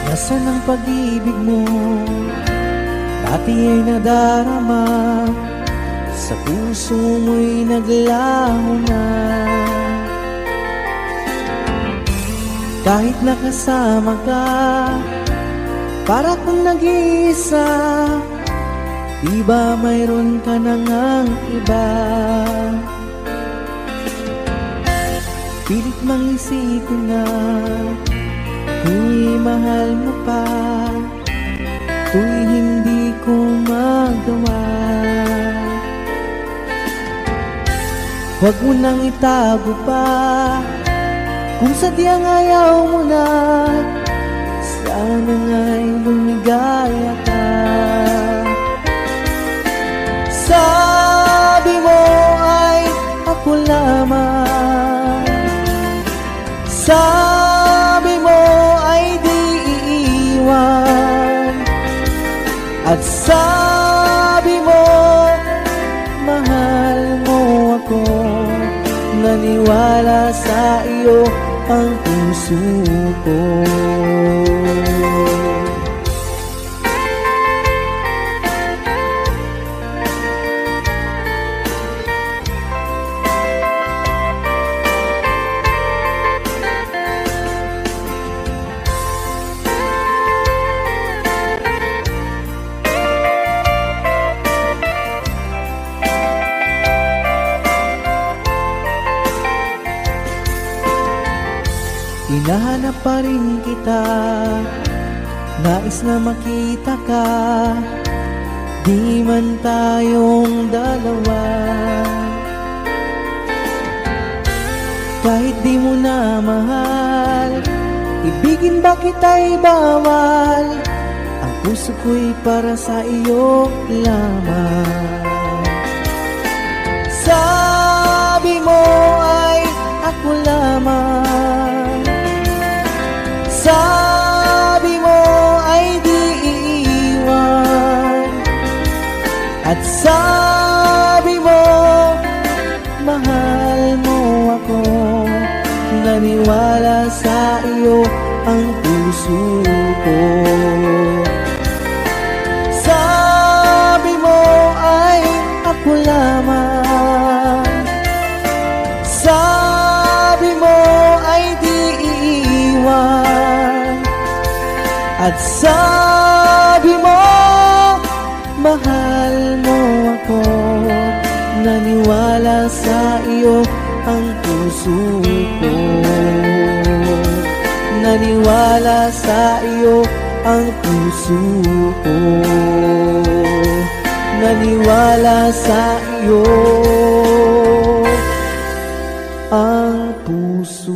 Nasaan ang pag-ibig mo? Dati ay nadarama, sa puso mo'y naglaho na. Kahit nakasama ka, para kung nag-iisa, di ba mayroon ka na ngang iba? Pilit mang isipin na tuwing mahal mo pa, tuwing hindi ko magawa. Huwag mo nang itago pa, kung sadyang ayaw mo na, sana nga'y lumigaya ka. Sabi mo ay ako lamang, sabi mo ay di iiwan, at sabi mo mahal mo ako. Naniwala sa iyo ang puso ko. Hinahanap pa rin kita, nais na makita ka, di man tayong dalawa. Kahit di mo na mahal, ibigin ba kita'y bawal, ang puso ko'y para sa iyo lamang. Sabi mo ay ako lamang, sabi mo ay di iiwan, at sabi mo mahal mo ako. Naniwala sa iyo ang puso ko. Sabi mo ay ako lamang, sabi mo ay di iiwan, at sabi mo mahal mo ako. Naniwala sa iyo ang puso ko. Naniwala sa iyo ang puso ko. naniwala sa iyo ang puso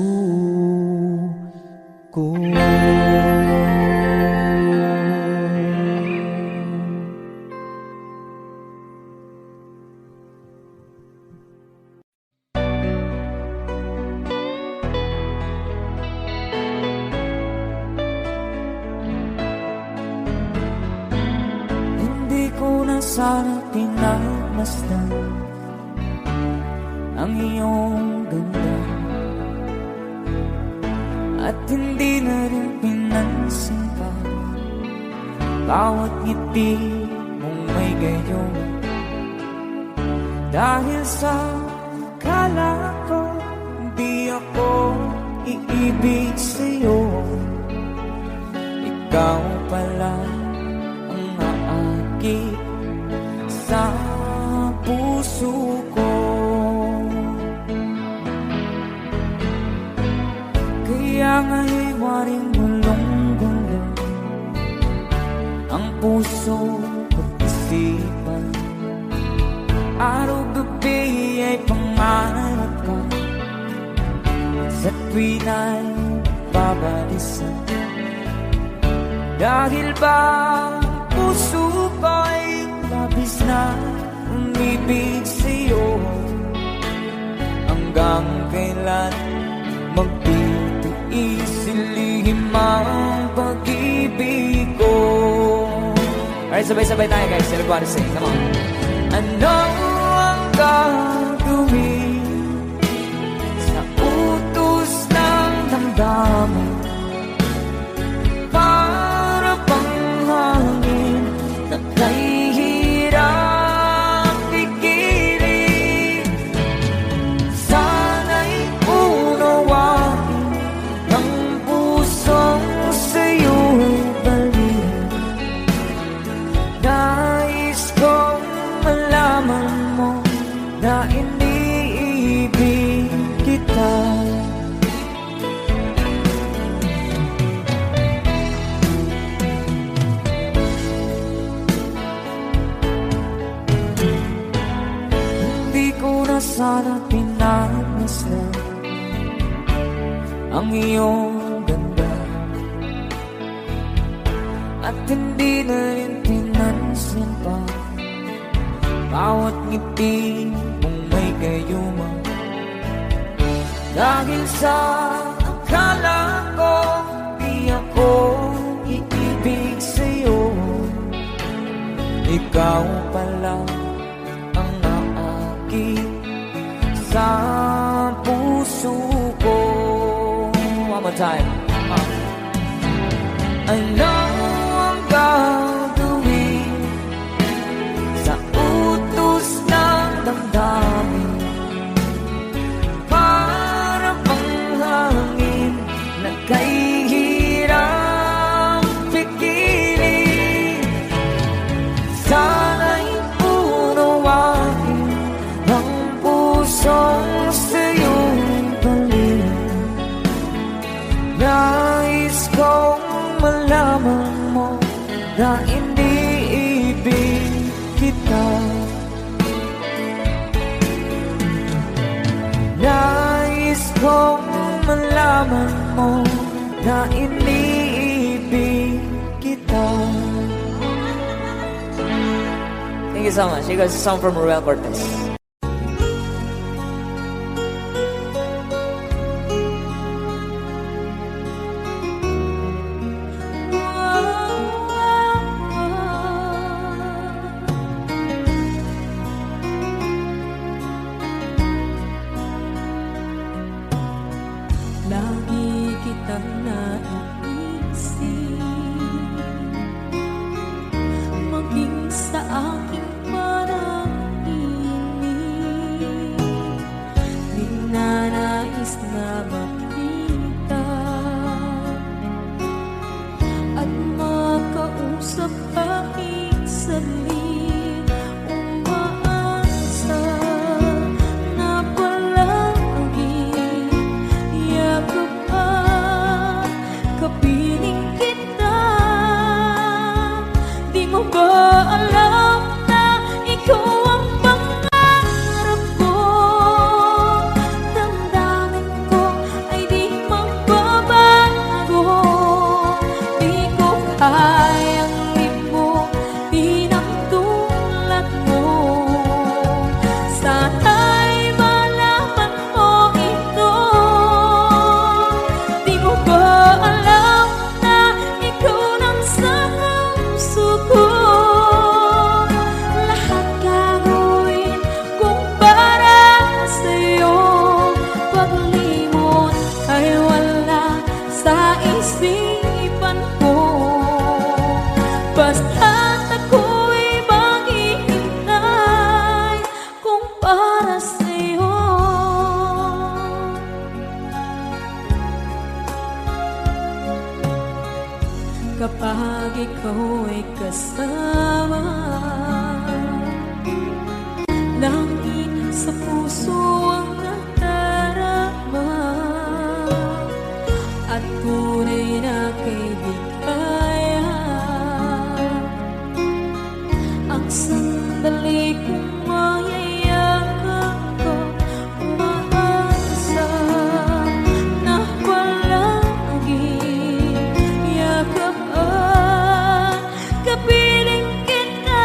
ko. Hindi ko na sana pinagmasdan ang iyong ganda, at hindi na rin pinansin pa bawat ngiti mong may gayon. Dahil sa akala ko di ako iibig sa'yo, ikaw pala ang aakit sa puso ko. Kaya nga'y waring gulong-gulong ang puso at isipan. Araw-gabi ay pangarap ka, sa tuwin ay babalisan. Dahil ba ang puso ko'y labis na umibig sa'yo, hanggang kailan magtitiis ilihim ang pag-ibig ko. Alright, sabay-sabay tayo guys. Everybody sing, come on. Ano ang gagawin sa utos ng damdamin? Para bang hangin na kay hirap pigilan. Sana'y unawain ang pusong sa'yo'y balik. Nais kong malaman mo na iniibig kita. Hindi ko na sana pinagmasdan ang iyong ganda, at hindi na rin pinansin pa bawat ngiti mong may gayuma. Dahil sa akala ko di ako iibig sa'yo, ikaw pala ang naakit sa puso ko. One more time. Ano ang gagawin sa utos ng damdamin? Para bang hangin na kay hirap pigilan. Sana'y unawain ang pusong sa'yo'y balik. Nais kong malaman mo na iniibig kita. Nais kong malaman mo na iniibig kita. Thank you so much. You guys, a song from Ruel Cortez. Lagi kitang naiisip, maging sa aking parang inig. ikaw ay kasama. Langit sa puso ang nadarama, at tunay na kaibigan. Ang sandali kong mayayakap ko, umaasa na palaging yakap at kapiling kita.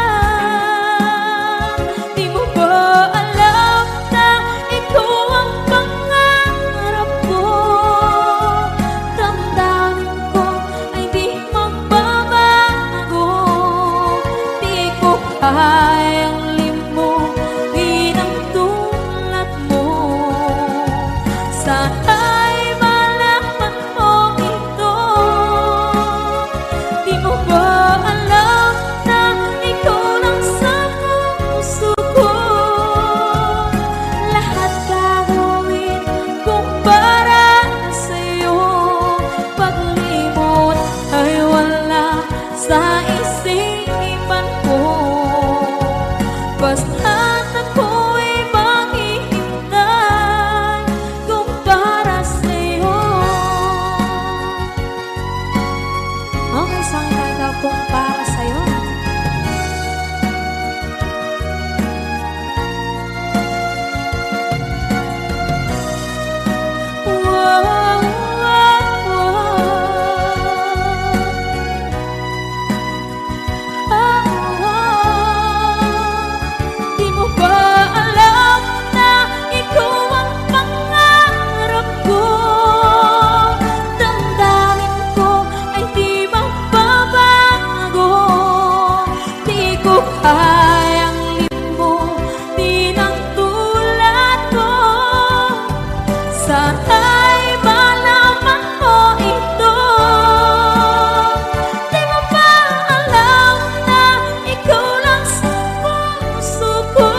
Di mo ba alam na ito ang pangarap ko? Damdamin ko ay di magbabago. Di ko kayang limutin ang tulad mo. Sana'y malaman mo ito. Di mo ba alam na ikaw lang sa puso ko? Lahat gagawin kung para sa'yo. Paglimot ay wala sa isipan ko. Basta't ako'y maghihintay kung para sa'yo. Ang isang kanta kung para sa'yo. Wow, wow, Di mo ba alam na ikaw ang pangarap ko? Damdamin ko ay di magbabago. Di ko kayang limutin ang tulad ko. Sana'y malaman mo ito. Di mo ba alam na ikaw lang sa puso ko?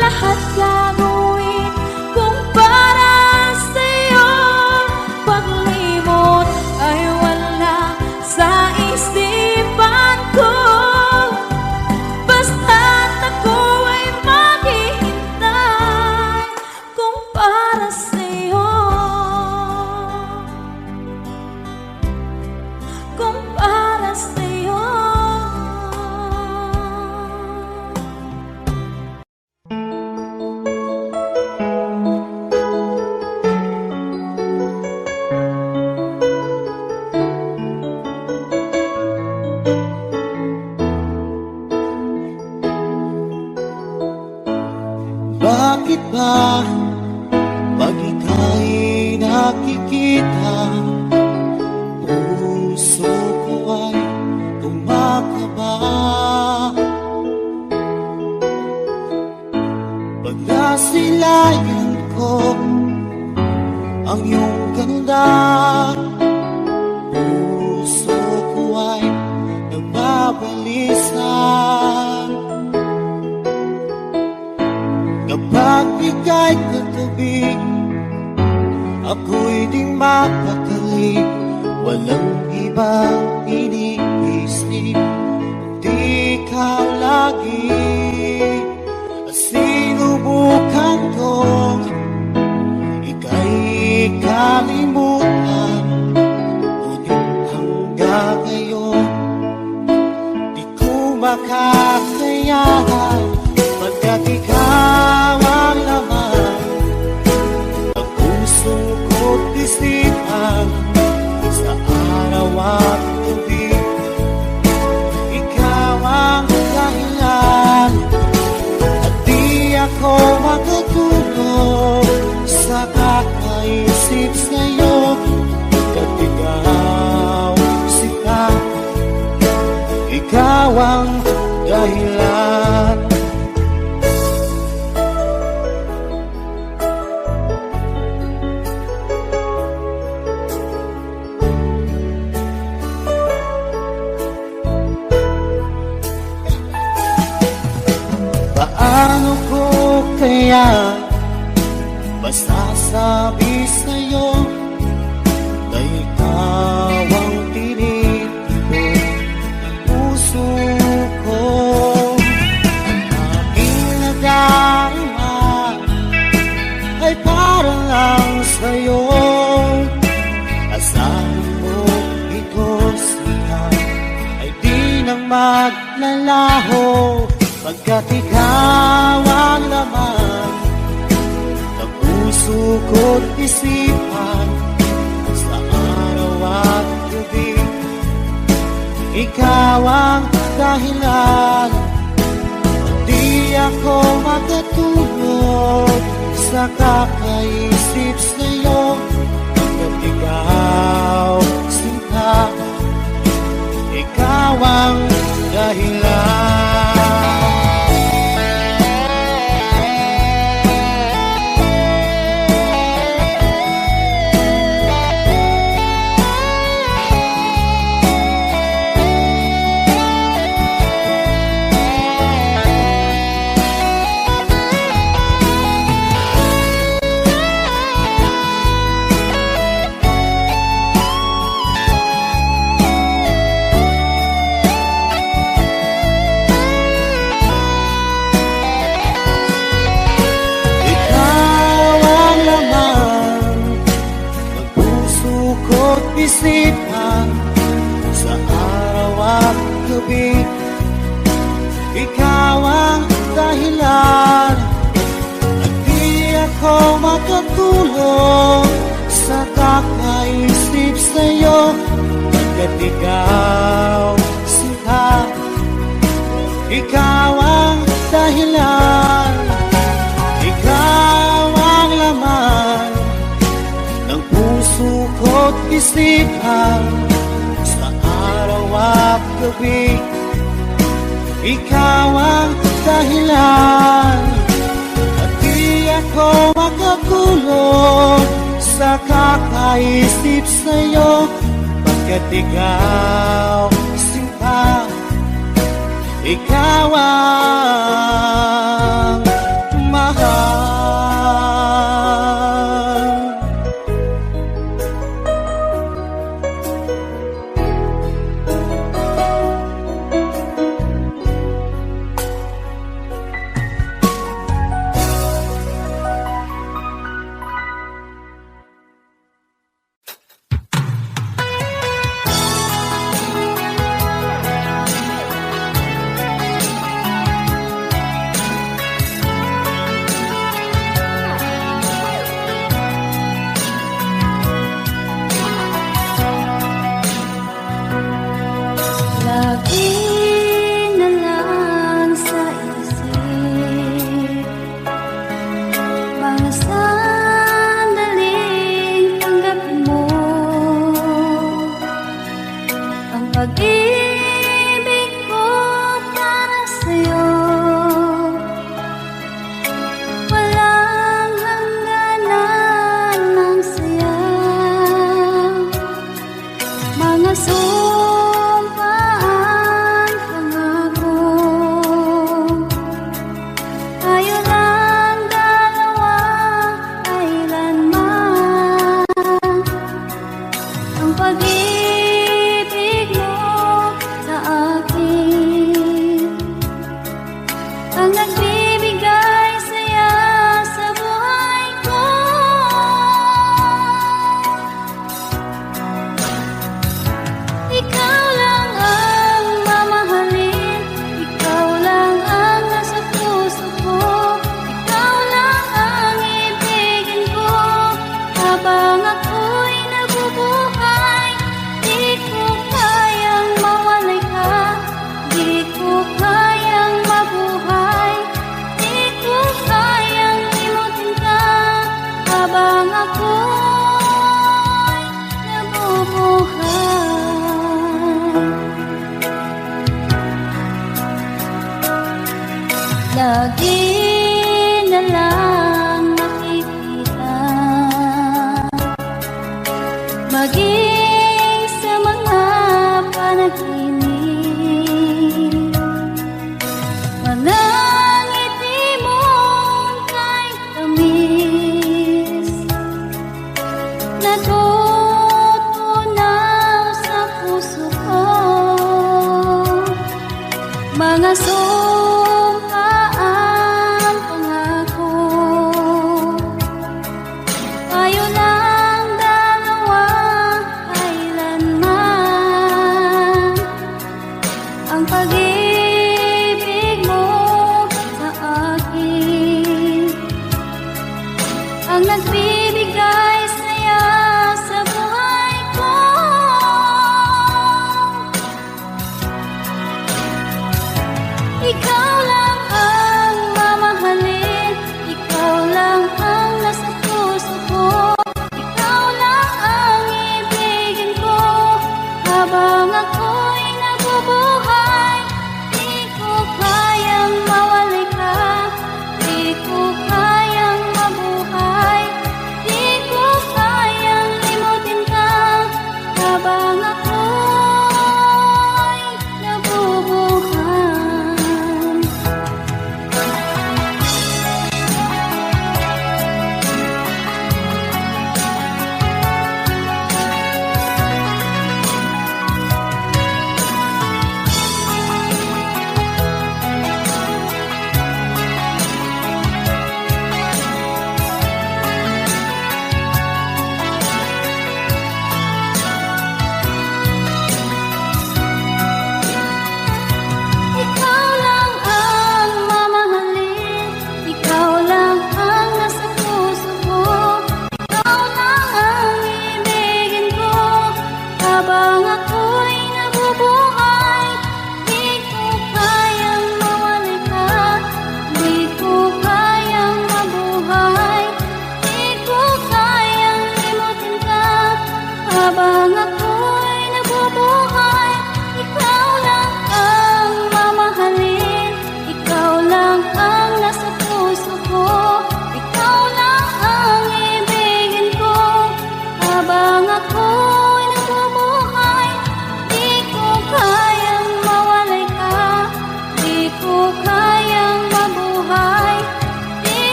Lahat gagawin kung para sa'yo. Paglimot ay wala sa isipan ko. Basta't ako ay maghihintay kung para sa'yo. Kung para sa'yo. Bakit ba pag ika'y nakikita, puso ko ay kumakaba? Pag nasilayan ko ang iyong ganda, puso ko ay nagbabalisa. Kapag ika'y katabi, ako'y di mapakali. Walang ibang iniisip, kundi ikaw lagi. At sinubukan kong ika'y kalimutan, ngunit hanggang ngayon di ko makakayanan. Pagkat ikaw ang laman ng puso ko't isipan, sa araw at gabi, ikaw ang dahilan. At di ako matutulog sa kakaisip sa'yo. At ikaw, sika, ikaw ang dahilan. Paano ko kaya masasabi sa'yo na ikaw ang manlalaho pagkat ikaw ang laman ng puso ko't isipan sa araw at gabi. Ikaw ang dahilan, di ako makatulog sa kakaisip sa'yo pagkat ikaw sinta. Ikaw ang dahilan. Isipan sa araw at gabi. Ikaw ang dahilan at di ako makatulog sa kakaisip sa'yo pagkat ikaw sinta. Ikaw ang dahilan, ikaw ang laman ng puso ko't isipan sa araw at gabi. Ikaw ang dahilan at di ako makatulog sa kakaisip sa'yo pagkat ikaw sinta. Ikaw ang mahal. Lagi na lang nakikita.